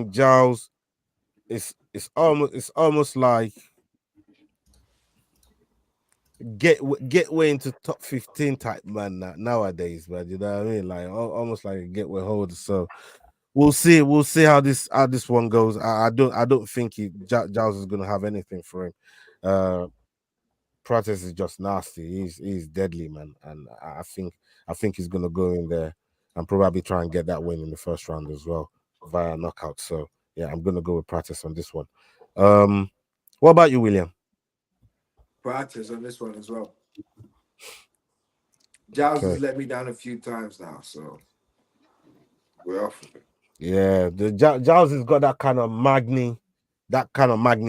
Giles is almost like getway into top 15 type man nowadays, man. You know what I mean? Like almost like a getway holder. So we'll see how this one goes. I don't think Giles is gonna have anything for him. Prates is just nasty. He's deadly, man, and I think he's gonna go in there and probably try and get that win in the first round as well via knockout. So yeah, I'm gonna go with Prates on this one. What about you, William? Prates on this one as well. Giles has let me down a few times now, so we're off of it. Yeah, the Giles has got that kind of magni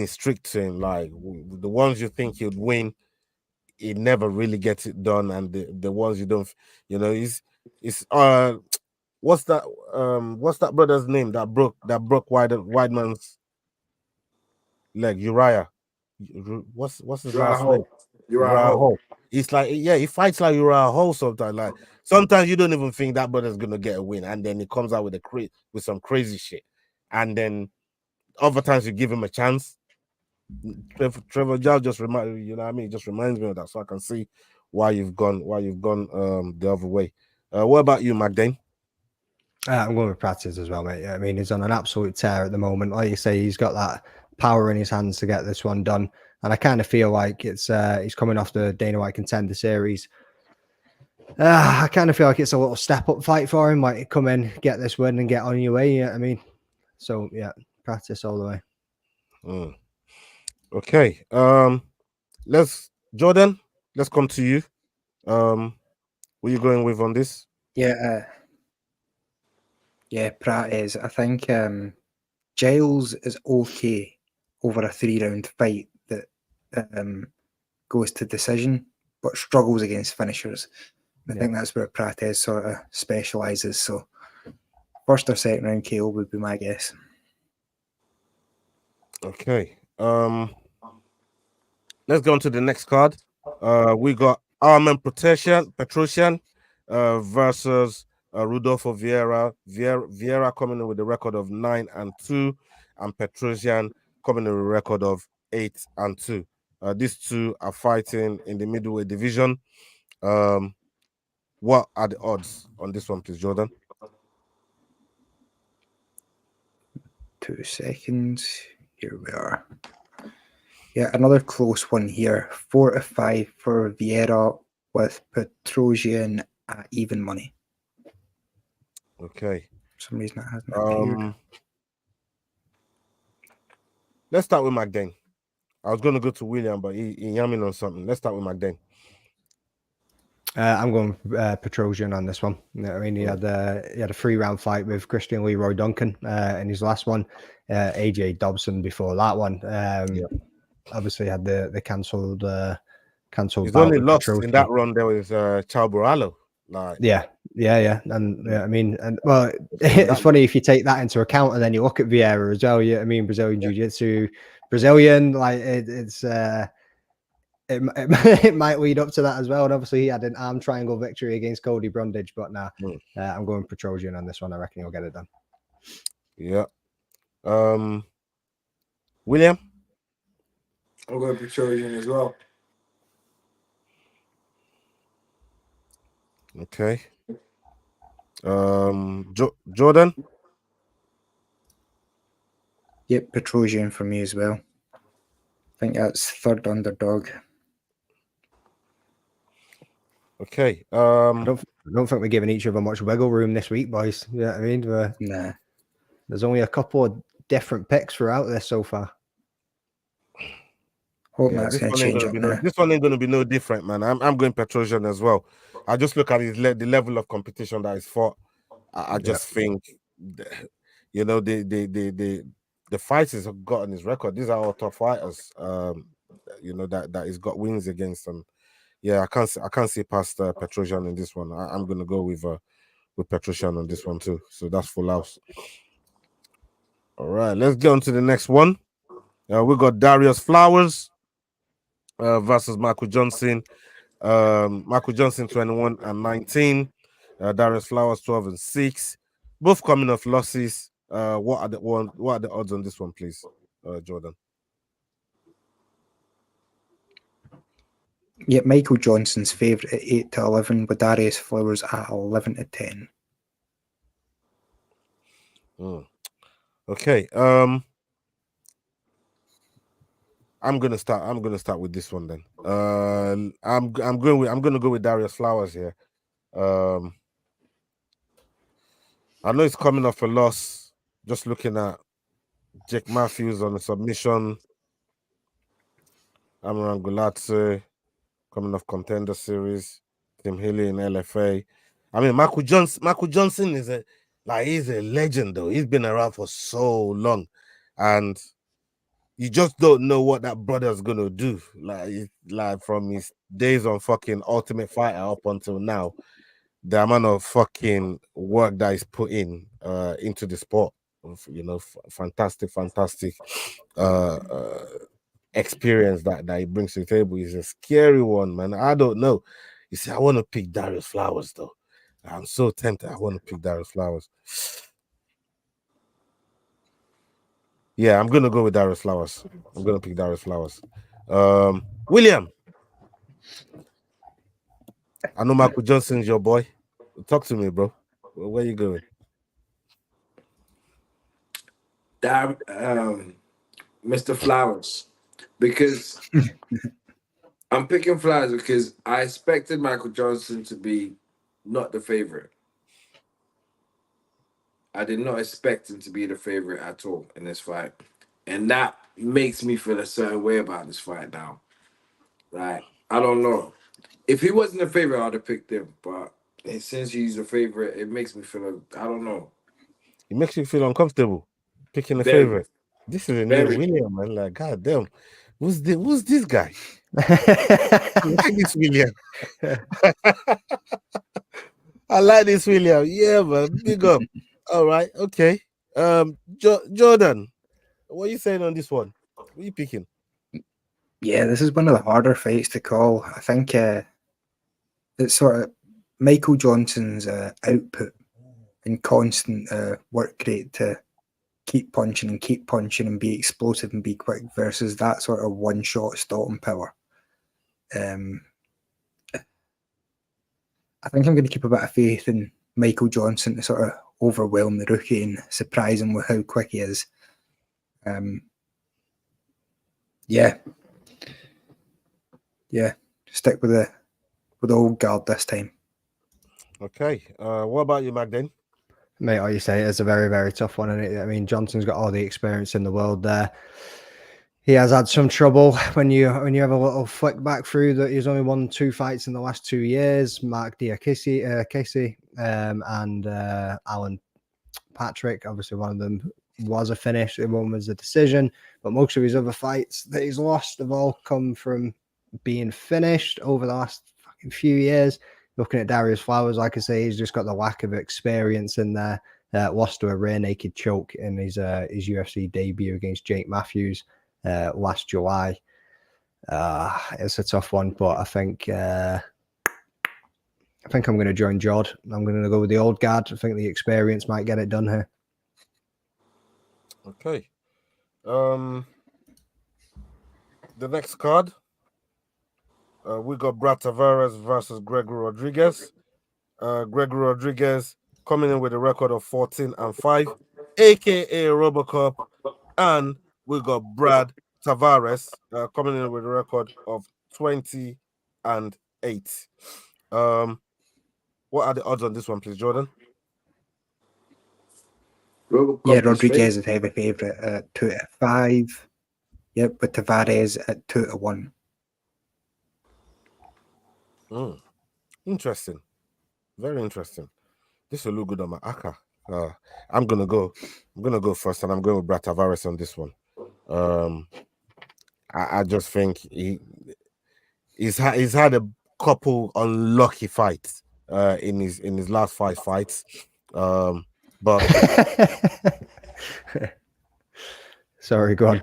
streak to him. Like the ones you think he'd win, he never really gets it done, and the ones you don't, he's what's that brother's name that broke Weidman's leg? Uriah. What's his last name? Uriah Hall. It's like, yeah, he fights like Uriah Hall sometimes. Like sometimes you don't even think that brother's gonna get a win, and then he comes out with some crazy shit, and then other times you give him a chance. Trevor Giles just reminds me of that, so I can see why you've gone the other way. What about you, Magdane? I'm going with Prates as well, mate. Yeah, I mean, he's on an absolute tear at the moment. Like you say, he's got that power in his hands to get this one done, and I kind of feel like it's he's coming off the Dana White Contender Series. I kind of feel like it's a little step up fight for him. Like, come in, get this win, and get on your way. You know what I mean? So yeah, practice all the way. Okay. Jordan, let's come to you. What are you going with on this? Yeah, Prates. I think Giles is okay over a 3-round fight that goes to decision, but struggles against finishers. I think that's where Prates sort of specialises. So, first or second round KO would be my guess. Okay. Let's go on to the next card. We got Armen Petrosyan versus Rodolfo Vieira. Vieira coming in with a record of 9-2, and Petrosyan coming in with a record of 8-2. These two are fighting in the middleweight division. What are the odds on this one, please, Jordan? 2 seconds. Here we are. Yeah, another close one here. 4-5 for Vieira with Petrosyan at even money. Okay. For some reason it hasn't appeared. Let's start with Bogdan. I was going to go to William, but he yamming on something. Let's start with Bogdan. I'm going Petrosyan on this one. I mean, he had a 3-round fight with Christian Leroy Duncan in his last one. AJ Dobson before that one. Obviously had the cancelled He's only lost in that run there with Chao Borrallo. Like, yeah. And I mean, and well, it's funny if you take that into account and then you look at Vieira as well. Yeah, I mean, Brazilian Jiu-Jitsu, Brazilian, like it might lead up to that as well. And obviously he had an arm triangle victory against Cody Brundage, but now I'm going Petrosyan on this one. I reckon he'll get it done. Yeah. William? I'm going Petrosyan as well. Okay. Jordan? Yep, Petrosyan for me as well. I think that's third underdog. Okay. I don't think we're giving each other much wiggle room this week, boys. You know what I mean? Nah. There's only a couple of different picks throughout this so far. That's going to change up now. This one ain't going to be no different, man. I'm going Petrosyan as well. I just look at the level of competition that is fought. I just think, you know, the fighters have gotten his record. These are all top fighters. You know that he's got wins against them. Yeah, I can't see past Petrosyan in this one. I'm going to go with Petrosyan on this one too. So that's full house. All right, let's get on to the next one. We got Darrius Flowers versus Michael Johnson. Michael Johnson 21-19. Darrius Flowers 12-6. Both coming off losses. What are the odds on this one, please, Jordan? Yeah, Michael Johnson's favourite at 8-11, with Darrius Flowers at 11-10. Okay. I'm gonna start with this one then. I'm gonna go with Darrius Flowers here. I know it's coming off a loss. Just looking at Jake Matthews on the submission. Amir Gulatse coming off Contender Series. Tim Healy in LFA. I mean, Michael Johnson is he's a legend though. He's been around for so long, and you just don't know what that brother's gonna do. Like from his days on fucking Ultimate Fighter up until now, the amount of fucking work that he's put in into the sport. You know, fantastic experience that he brings to the table. He's a scary one, man. I don't know. You see, I want to pick Darrius Flowers though. I'm so tempted. I want to pick Darrius Flowers. Yeah, I'm gonna go with Darrius Flowers. I'm gonna pick Darrius Flowers. William, I know Michael Johnson's your boy. Talk to me, bro. Where you going? Mr. Flowers, because I'm picking Flowers because I expected Michael Johnson to be not the favorite. I did not expect him to be the favorite at all in this fight. And that makes me feel a certain way about this fight now. Like, I don't know. If he wasn't a favorite, I'd have picked him. But since he's a favorite, it makes me feel, I don't know. It makes you feel uncomfortable picking a Very, favorite. This is a new very. William, man. Like, god damn, who's this guy? I like this William. I like this William. Yeah, man. Big up. All right, okay. Jordan, what are you saying on this one? What are you picking? Yeah, this is one of the harder fights to call. I think it's sort of Michael Johnson's output and constant work rate to keep punching and be explosive and be quick versus that sort of one-shot stopping power. I think I'm going to keep a bit of faith in Michael Johnson to sort of overwhelm the rookie and surprise him with how quick he is. Yeah, stick with the old guard this time. Okay. What about you, Magdane? Mate, like you say, it's a very, very tough one. And I mean, Johnson's got all the experience in the world there. He has had some trouble when you have a little flick back through that he's only won 2 fights in the last 2 years. Mark Casey, and Alan Patrick. Obviously, one of them was a finish, the one was a decision. But most of his other fights that he's lost have all come from being finished over the last fucking few years. Looking at Darrius Flowers, like I say, he's just got the lack of experience in there. Lost to a rear naked choke in his UFC debut against Jake Matthews last July. It's a tough one, but I think I'm going to join Jod. I'm going to go with the old guard. I think the experience might get it done here. Okay. The next card, we got Brad Tavares versus Gregory Rodrigues. Gregory Rodrigues coming in with a record of 14-5, aka Robocop, and we got Brad Tavares coming in with a record of 20-8. What are the odds on this one, please, Jordan? Yeah, Rodriguez is heavy favourite at 2-5. Yep, with Tavares at 2-1. Interesting. Very interesting. This will look good on my Aka. I'm gonna go first, and I'm going with Brad Tavares on this one. I just think he's had a couple unlucky fights in his last 5 fights. But sorry, go on.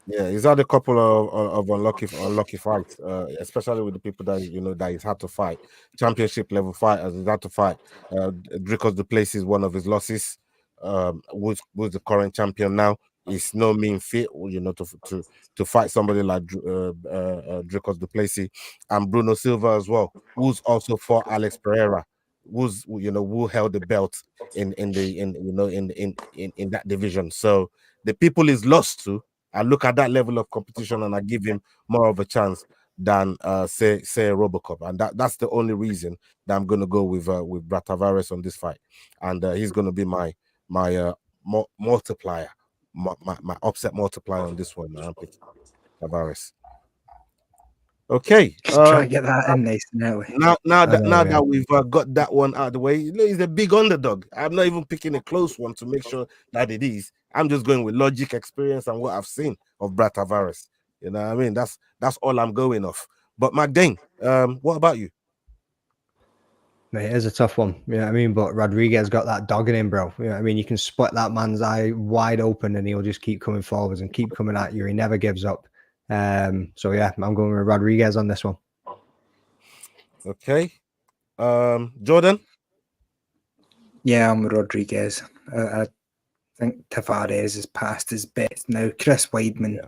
Yeah, he's had a couple of unlucky fights, especially with the people that that he's had to fight. Championship level fighters he's had to fight. Dricus Du Plessis is one of his losses. Who's the current champion now? It's no mean feat, to fight somebody like Dricus Du Plessis, and Bruno Silva as well, who's also fought Alex Pereira, who held the belt in that division. So the people he's lost to, I look at that level of competition and I give him more of a chance than say Robocop, and that's the only reason that I'm going to go with Brad Tavares on this fight, and he's going to be my multiplier, my upset multiplier on this one. I'm picking Tavares. Okay, try to get that in nice and early. Now that we've got that one out of the way, he's a big underdog. I'm not even picking a close one to make sure that it is. I'm just going with logic, experience, and what I've seen of Brad Tavares. You know what I mean? That's all I'm going off. But Magdane, what about you? Mate, it is a tough one. You know what I mean? But Rodriguez got that dog in him, bro. You know what I mean? You can split that man's eye wide open and he'll just keep coming forwards and keep coming at you. He never gives up. So yeah, I'm going with Rodriguez on this one. Okay. Jordan? Yeah, I'm with Rodriguez. I think Tavares is past his best now. Chris Weidman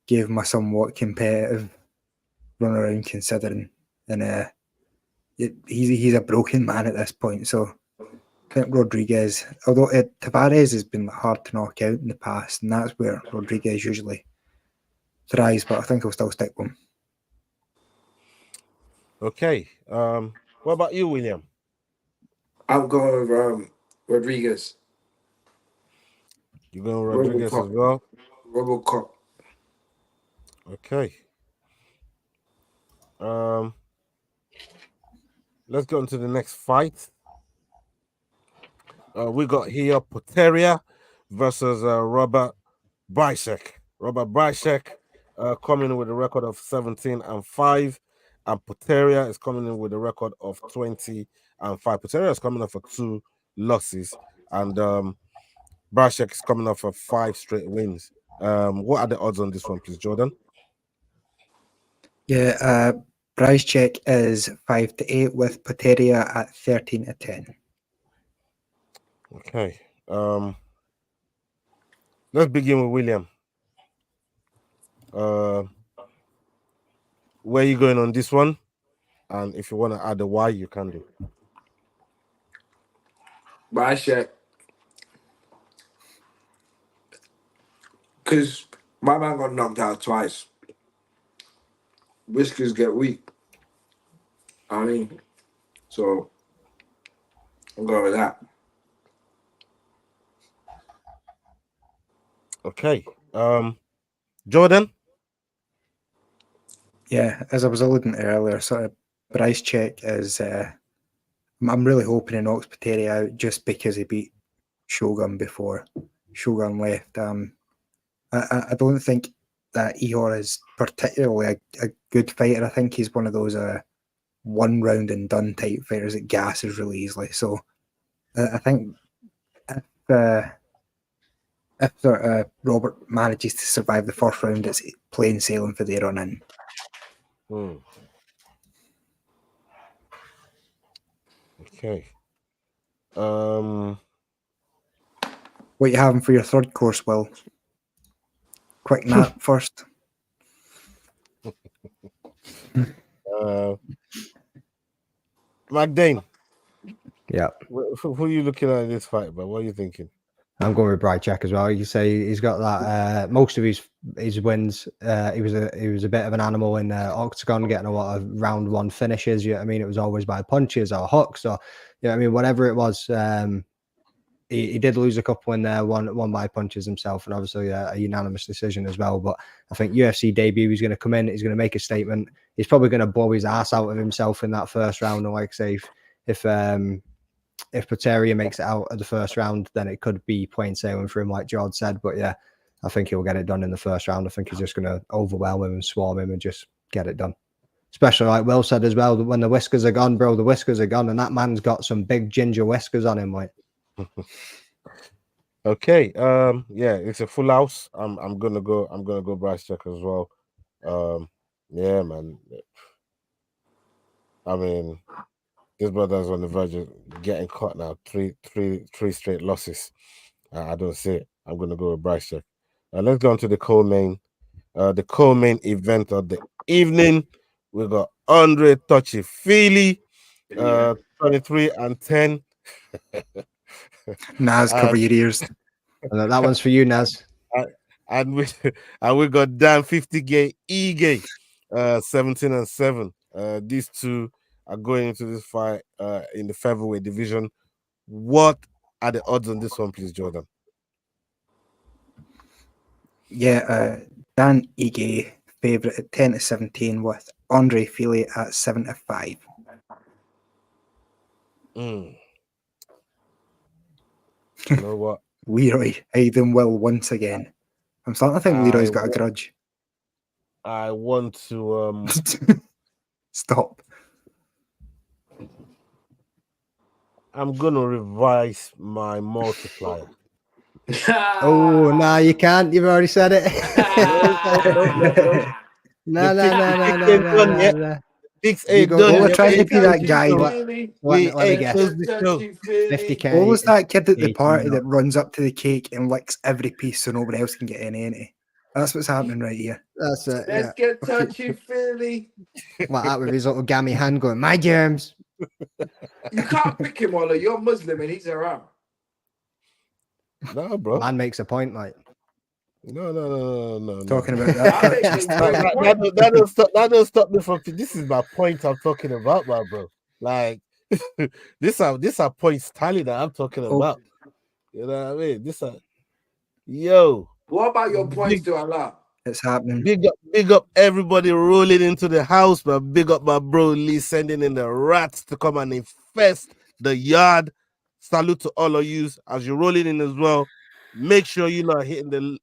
gave him a somewhat competitive run around considering, and he's a broken man at this point. So I think Rodriguez, although Tavares has been hard to knock out in the past, and that's where Rodriguez usually thrives, but I think I'll still stick with him. Okay. What about you, William? I'm going with Rodrigues. You're going Rodrigues as well? Robocop. Okay. Let's go into the next fight. We got here Poteria versus Robert Bryczek. Robert Bryczek coming in with a record of 17-5, and Poteria is coming in with a record of 20-5. Poteria is coming off of 2 losses, and Bryczek is coming off of 5 straight wins. What are the odds on this one, please, Jordan? Yeah, Bryczek is 5-8 with Poteria at 13-10. Okay. Let's begin with William. Where are you going on this one? And if you want to add a why, you can do. Bryczek. Because my man got knocked out twice. Whiskers get weak. I mean, so I'm going with that. Okay. Jordan? Yeah, as I was alluding to earlier, sort of Bryczek is. I'm really hoping he knocks Poteria out just because he beat Shogun before Shogun left. I don't think that Ihor is particularly a good fighter. I think he's one of those one round and done type fighters that gasses really easily. So I think if Robert manages to survive the first round, it's plain sailing for the run in. Okay. What you having for your third course, Will? Quick nap first. Magdane. Yeah. Who are you looking at in this fight, but what are you thinking? I'm going with Bryczek as well. You say he's got that. Most of his wins. He was a bit of an animal in Octagon, getting a lot of round one finishes. You know what I mean? It was always by punches or hooks or I mean, whatever it was. He did lose a couple in there, one by punches himself, and obviously a unanimous decision as well. But I think UFC debut, he's going to come in, he's going to make a statement. He's probably going to blow his ass out of himself in that first round. And like I say, if Poteria makes it out of the first round, then it could be plain sailing for him, like George said. But yeah, I think he'll get it done in the first round. I think he's just going to overwhelm him and swarm him and just get it done. Especially like Will said as well, when the whiskers are gone, bro, the whiskers are gone, and that man's got some big ginger whiskers on him, like. Okay. Yeah, it's a full house. I'm gonna go Bryczek as well. Yeah, man. I mean, this brother's on the verge of getting caught now. Three straight losses. I don't see it. I'm gonna go with Bryczek. Let's go on to the co-main. The co-main event of the evening. We got Andre Touchy-Feely, 23-10. Naz, cover your ears. That one's for you, Naz. And we got Dan 50K Ige, 17-7. These two are going into this fight in the featherweight division. What are the odds on this one, please, Jordan? Yeah, Dan Ige favorite at 10-17 with Andre Feely at 7-5. You know what? Leroy hiding Will once again. I'm starting to think Leroy's got a grudge. I want to Stop. I'm gonna revise my multiplier. Oh, nah, you can't. You've already said it. No. We're trying to be that guy. Let me guess. 50K. What was that kid at the party that runs up to the cake and licks every piece so nobody else can get any? That's what's happening right here. That's it. Let's get touchy-feely. Like that with his little gammy hand going, my germs. You can't pick him, Ola. You're Muslim and he's Arab. No, bro. Man makes a point, like. No. Talking about that. That don't stop me from. This is my point I'm talking about, my bro. Like, this are points tally that I'm talking Oh. about. You know what I mean? Yo. What about your points Big- to Allah? It's happening. Big up everybody rolling into the house, but big up my bro Lee sending in the rats to come and infest the yard. Salute to all of you as you're rolling in as well. Make sure you are hitting the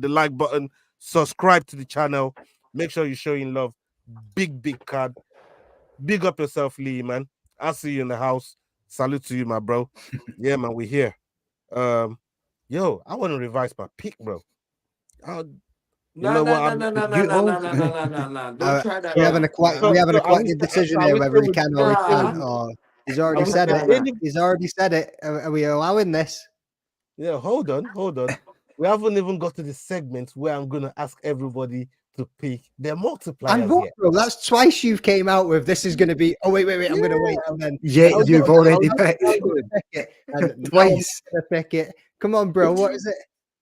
like button, subscribe to the channel, make sure you're showing love. Big card. Big up yourself, Lee, man. I'll see you in the house. Salute to you, my bro. Yeah, man, we're here. Yo, I want to revise my pick, bro. No. Don't try that. We're having a collective decision here whether he can or he can't. Nah. Or he's already said it. He's already said it. Are we allowing this? Yeah, hold on. We haven't even got to the segment where I'm gonna ask everybody to pick their multipliers. And what, bro? That's twice you've came out with this is going to be. Oh wait, I'm going to wait and then. Yeah, you've already picked twice. Pick it. Come on, bro. What is it?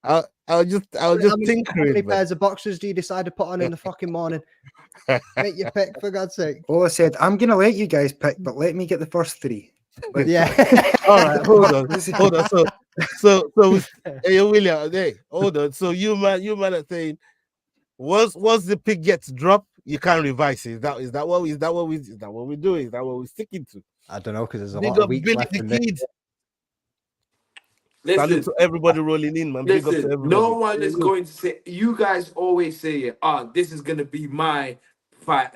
I'll just How tinkering. many pairs of boxers do you decide to put on in the fucking morning? Make your pick, for God's sake. All I said, I'm gonna let you guys pick, but let me get the first three. Yeah. All right, hold on. So hey William, hey, hold on. So you man are saying once the pick gets dropped, you can't revise it. Is that what we do? Is that what we're sticking to? I don't know, because there's a Big lot of up weeks Billy left the in this. Kid. Listen, Salute to everybody rolling in, man. Big up to listen, everybody. no one is going to say. You guys always say, this is gonna be my fight.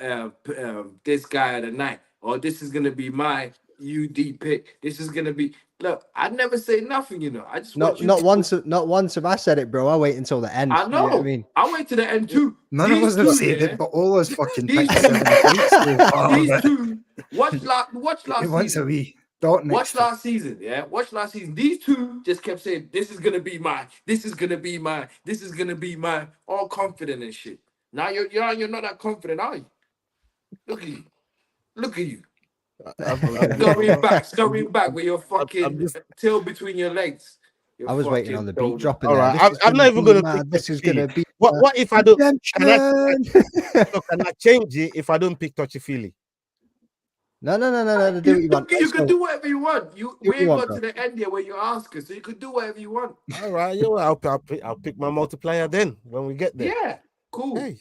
This guy of the night, or this is gonna be my UD pick. This is gonna be. Look, I never say nothing. You know, I just want you. Not once have I said it, bro. I wait until the end. I know. You what I mean, I wait to the end too. None of us have said it, but all us fucking picked 7 weeks so far. These two. Watch last Once season. a week. Watch last season, yeah. Watch last season. These two just kept saying, "This is gonna be mine. This is gonna be mine. This is gonna be mine." All confident and shit. Now you're not that confident, are you? Look at you. Scurrying back with your fucking tail between your legs. I was waiting on the beat dropping. All right, I'm not even gonna pick. This is gonna be. What if I don't? Can I change it if I don't pick touchy feely? No. Do what you want. You can do whatever you want. We ain't got bro. to the end here where you ask us, so you could do whatever you want. All right, I'll pick my multiplier then when we get there. Yeah, cool. Hey,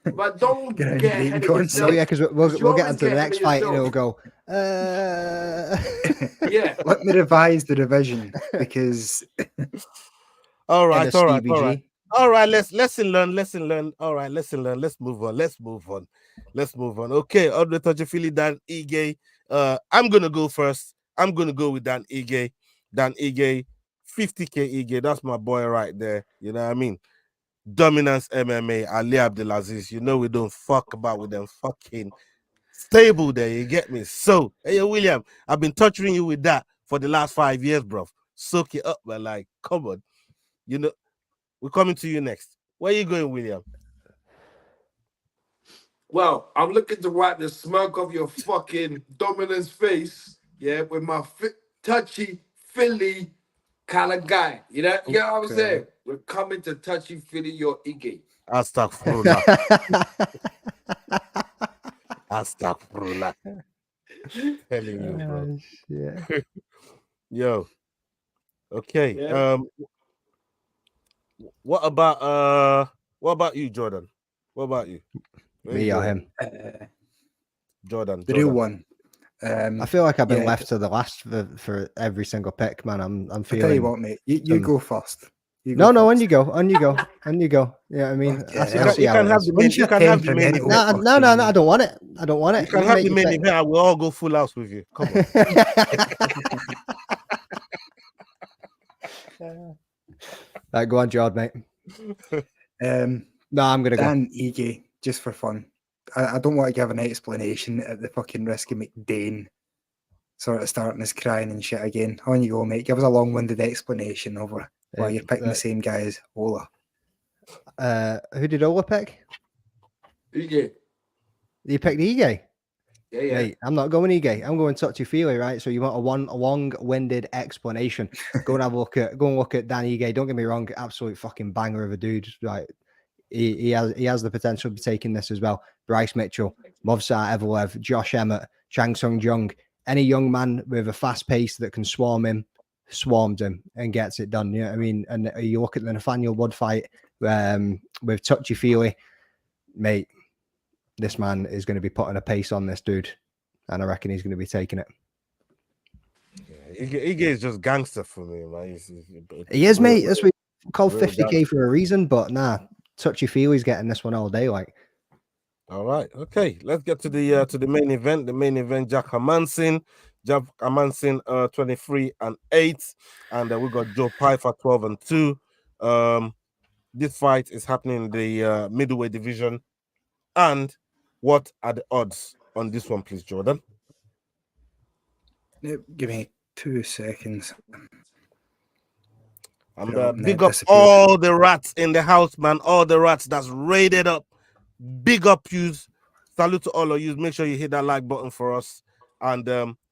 But don't Get get ahead ahead of of yourself. Yeah, because we'll get into the Yours next get fight and yourself. it'll go. Yeah. Let me revise the revision because all right. NSDBG. All right, lesson learn. All right, lesson learn. Let's move on. Okay, Andre Touchy Dan Ige. I'm gonna go first. I'm gonna go with Dan Ige. 50k Ige. That's my boy right there. You know what I mean? Dominance MMA, Ali Abdelaziz. You know we don't fuck about with them fucking stable there. You get me? So, hey William, I've been torturing you with that for the last 5 years, bro. Soak it up, man. Like, come on. You know, we're coming to you next. Where you going, William? Well, I'm looking to wipe the smirk off your fucking dominance face, yeah, with my touchy Philly kind of guy. You know what I'm saying? We're coming to touchy Philly your Ige. Astaghfirullah. Telling you, bro. Yeah. Yo. Okay. Yeah. What about you, Jordan? What about you? Me or him? Jordan. the real one. I feel like I've been yeah. left to the last for every single pick, man. I'm I'll feeling. tell you what, mate. You go first. No, on you go. Yeah, I mean, Okay. I'll see You how can it have is. the main. You can have the main. No, event. No, I don't want it. I don't want it. You can have the main event. I will all go full house with you. Come on. Right, go on, Jordan, mate. No, I'm gonna go. Dan Ige, just for fun. I don't want to give an explanation at the fucking risk of McDane sort of starting us crying and shit again. On you go, mate. Give us a long-winded explanation over why you're picking the same guy as Ola. Who did Ola pick? Ige. You picked Ige. Yeah. Mate, I'm not going Ige. I'm going touchy-feely, right? So you want a long-winded explanation. Go and look at Dan Ige. Don't get me wrong, absolute fucking banger of a dude. Right, he has the potential to be taking this as well. Bryce Mitchell, Movsar Evelev, Josh Emmett, Chang Sung Jung, any young man with a fast pace that can swarm him, swarms him and gets it done. You know what I mean? And you look at the Nathaniel Wood fight with touchy-feely, mate, this man is going to be putting a pace on this dude, and I reckon he's going to be taking it. Yeah, Ige is just gangster for me, man. He is, mate. That's what we call real 50k gangster. for a reason, but nah, touchy-feely's getting this one all day, like. All right, okay. Let's get to the main event. The main event, Jack Hermansson, 23-8, and we got Joe Pyfer 12-2. This fight is happening in the middleweight division. And what are the odds on this one, please, Jordan? Give me 2 seconds. And big up all the rats in the house, man. All the rats that's raided up. Big up yous. Salute to all of you. Make sure you hit that like button for us. And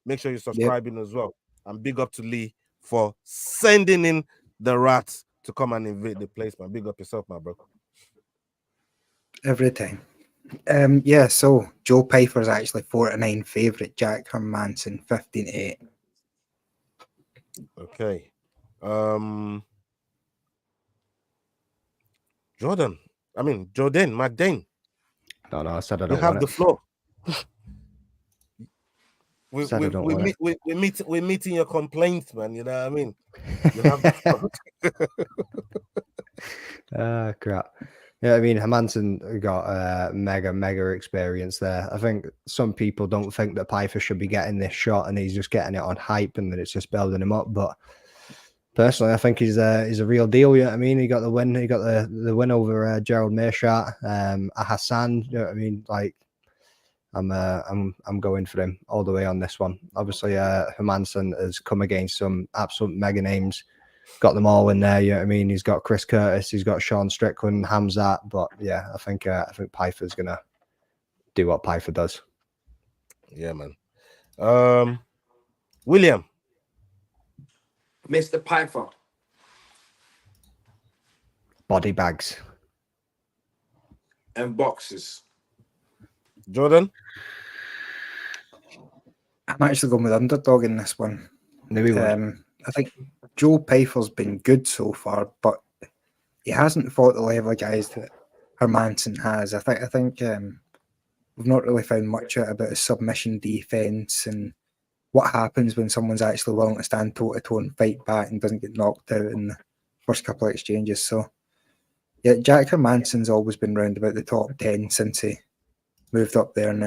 make sure you're subscribing as well. And big up to Lee for sending in the rats to come and invade the place, man. Big up yourself, my bro. Every time. Yeah, so Joe Pyfer's actually 4-9 favourite. Jack Hermansson 15-8. Okay. Jordan, Matt Dane. No, I said I don't You have want the it. floor. We're meeting your complaints, man. You know what I mean? You have the floor. Crap. Yeah, I mean, Hermansson got mega experience there. I think some people don't think that Pyfer should be getting this shot, and he's just getting it on hype, and that it's just building him up. But personally, I think he's a real deal. You know what I mean? He got the win. He got the win over Gerald Meerschaert, Hassan. You know what I mean? Like, I'm going for him all the way on this one. Obviously, Hermansson has come against some absolute mega names. Got them all in there, you know what I mean? He's got Chris Curtis, he's got Sean Strickland, Hamzat, but yeah, I think Pyfer's gonna do what Pyfer does. Yeah, man. William, Mr. Pyfer, body bags and boxes. Jordan. I'm actually going with underdog in this one. I think Joe Pyfer's been good so far, but he hasn't fought the level of guys that Hermansson has. I think we've not really found much out about his submission defense and what happens when someone's actually willing to stand toe to toe and fight back and doesn't get knocked out in the first couple of exchanges. So yeah, Jack Hermansson's always been round about the top 10 since he moved up there, and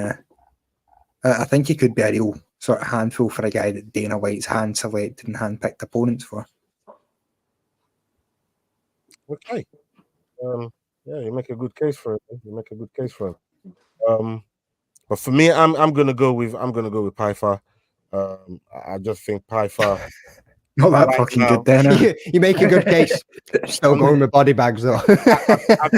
I think he could be a real sort of handful for a guy that Dana White's hand selected and hand-picked opponents for. Okay. Yeah, you make a good case for it. But for me, I'm gonna go with Pyfer. I just think Pyfer. Not that right fucking now, good, Dana. You make a good case. Still going with body bags though. I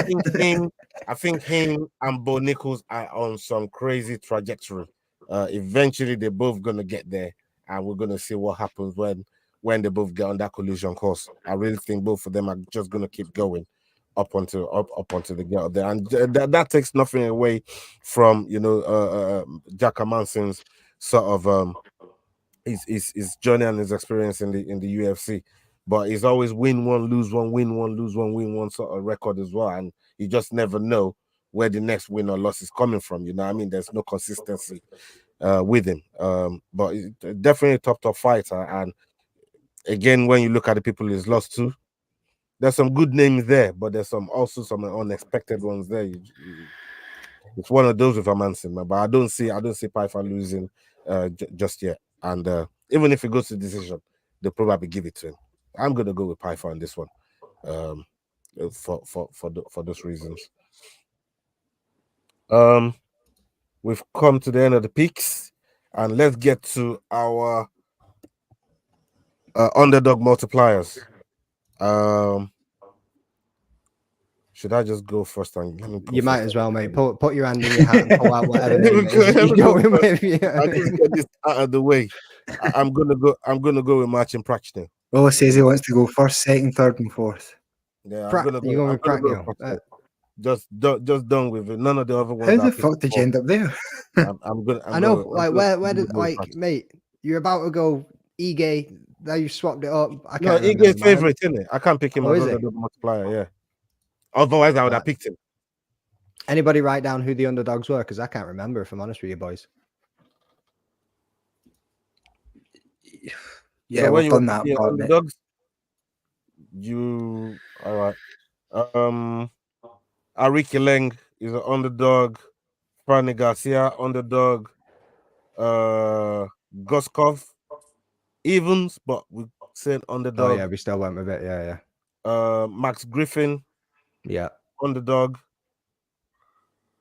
think him and Bo Nichols are on some crazy trajectory. Eventually, they're both gonna get there, and we're gonna see what happens when they both get on that collision course. I really think both of them are just gonna keep going up onto the get up there, and that takes nothing away from Jack Hermansson's sort of his journey and his experience in the UFC. But he's always win one, lose one, win one, lose one, win one sort of record as well, and you just never know where the next win or loss is coming from. You know what I mean? There's no consistency with him. But he's definitely a top fighter. And again, when you look at the people he's lost to, there's some good names there, but there's also some unexpected ones there. It's one of those with Hermansson, man. But I don't see Pyfer losing just yet. And even if it goes to decision, they'll probably give it to him. I'm gonna go with Pyfer on this one. For those reasons. We've come to the end of the picks, and let's get to our underdog multipliers. Should I just go first? You might as well, mate. Put your hand in your hat and pull out whatever name you're going with. I just get this out of the way. I'm gonna go with Marcin Prachnio. Well, says he wants to go first, second, third, and fourth. Yeah, you're going with Prachnio. Just done with it. None of the other ones. How that I the picked fuck did you before. end up there? I'm gonna. I know. Where I'm did gonna like, mate? You're about to go Ige. Now you swapped it up. I No, can't remember. Ige's mine. favorite, isn't it? I can't pick him Oh, as is it? underdog multiplier. Yeah. Otherwise, I would have Right. picked him. Anybody write down who the underdogs were? Because I can't remember. If I'm honest with you, boys. Yeah, So when we've you were done that picking part, mate. underdogs, you all right? Aoriqileng is an underdog. Fernie Garcia underdog. Guskov evens, but we said Oh underdog. yeah, we still went with it. Yeah, Max Griffin yeah. underdog.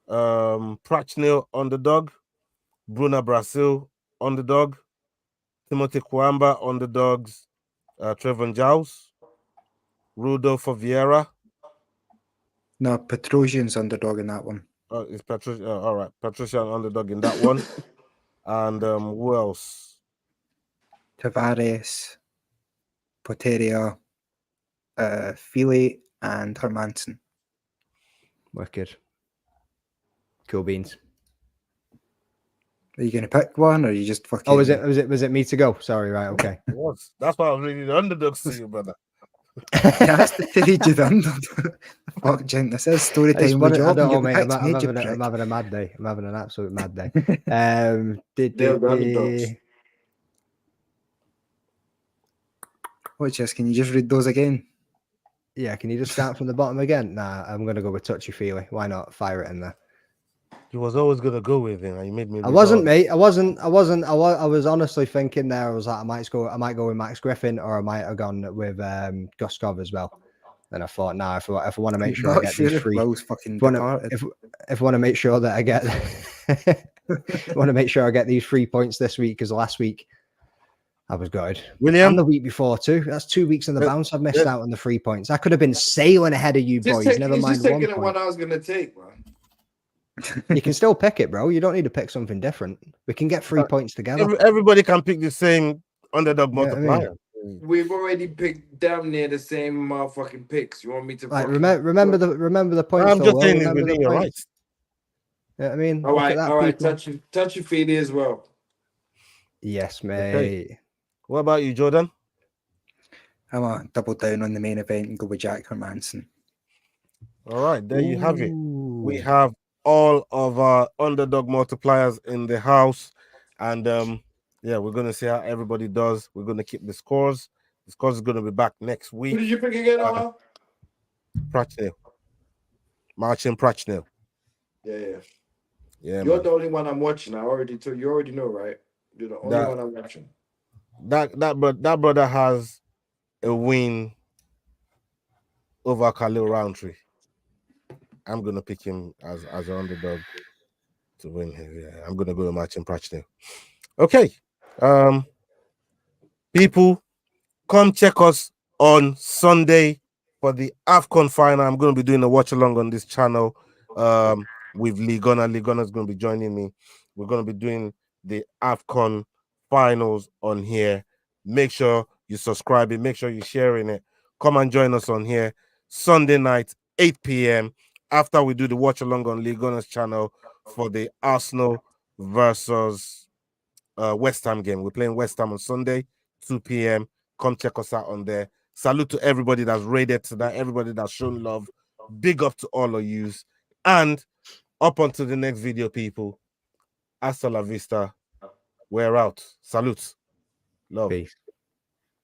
Prachnio underdog. Bruna Brasil underdog. Timothy Cuamba underdogs. Trevor Giles. Rodolfo Vieira. No, Petrosyan's underdog in that one. It's Petrosyan. All right, Petrosyan underdog in that one. And who else? Tavares, Poteria, Fili, and Hermansson. Wicked. Cool beans. Are you going to pick one, or are you just fucking? Oh, was it me to go? Sorry, right, okay. It was. That's why I was reading the underdogs to you, brother. Yes, to read you the underdog. Fuck, Jink, this is story I just time with wanna- I Job. don't know, You mate. picked I'm me, you having prick. a mad day. I'm having an absolute mad day. They're the underdogs. Watch this. Can you just read those again? Yeah, can you just start from the bottom again? Nah, I'm gonna go with touchy feely. Why not? Fire it in there. You was always gonna go with him, and you made me. I wasn't, mate. I was honestly thinking there. I was like, I might go with Max Griffin, or I might have gone with Guskov as well. And I thought, nah, if I want to make sure I Not get sure these if free, Will's fucking if I departed. want to make sure that I get, want to make sure I get these 3 points this week, because last week I was good. William, And the week before too. That's 2 weeks in the bounce. I've missed let- out on the 3 points. I could have been sailing ahead of you boys. Never He's mind just 1 taking the point. one I was gonna take, man. You can still pick it, bro. You don't need to pick something different. We can get 3 points together. everybody can pick the same underdog You know what I mean? multiplier. We've already picked damn near the same motherfucking picks. You want me to Like fucking... remember the points. I'm though, just Will. saying it's Remember within the your points. rights. You know what I mean? All Look at right, that, all right. people. Touchy feely as well. Yes, mate. Okay. What about you, Jordan? I'm going to double down on the main event and go with Jack Hermansson. All right, there you have it. We Ooh. have all of our underdog multipliers in the house, and yeah, we're gonna see how everybody does. We're gonna keep the scores. The scores is gonna be back next Who week. did you pick again, Al? Prachnio. Marcin Prachnio. Yeah. Yeah, You're man. the only one I'm watching. You already know, right? You're the only one I'm watching. That brother has a win over Khalil Roundtree. I'm gonna pick him as an underdog to win here. Yeah, I'm gonna go to Marcin Prachnio. Okay. People, come check us on Sunday for the AFCON final. I'm going to be doing a watch along on this channel with Ligona. Ligona's going to be joining me. We're going to be doing the AFCON finals on here. Make sure you subscribe it. Make sure you're sharing it. Come and join us on here Sunday night, 8 p.m. after we do the watch along on Ligona's channel for the Arsenal versus West Ham game. We're playing West Ham on Sunday, 2 p.m. Come check us out on there. Salute to everybody that's raided tonight, everybody that's shown love. Big up to all of yous. And up onto the next video, people. Hasta la vista. We're out. Salute. Love. Peace.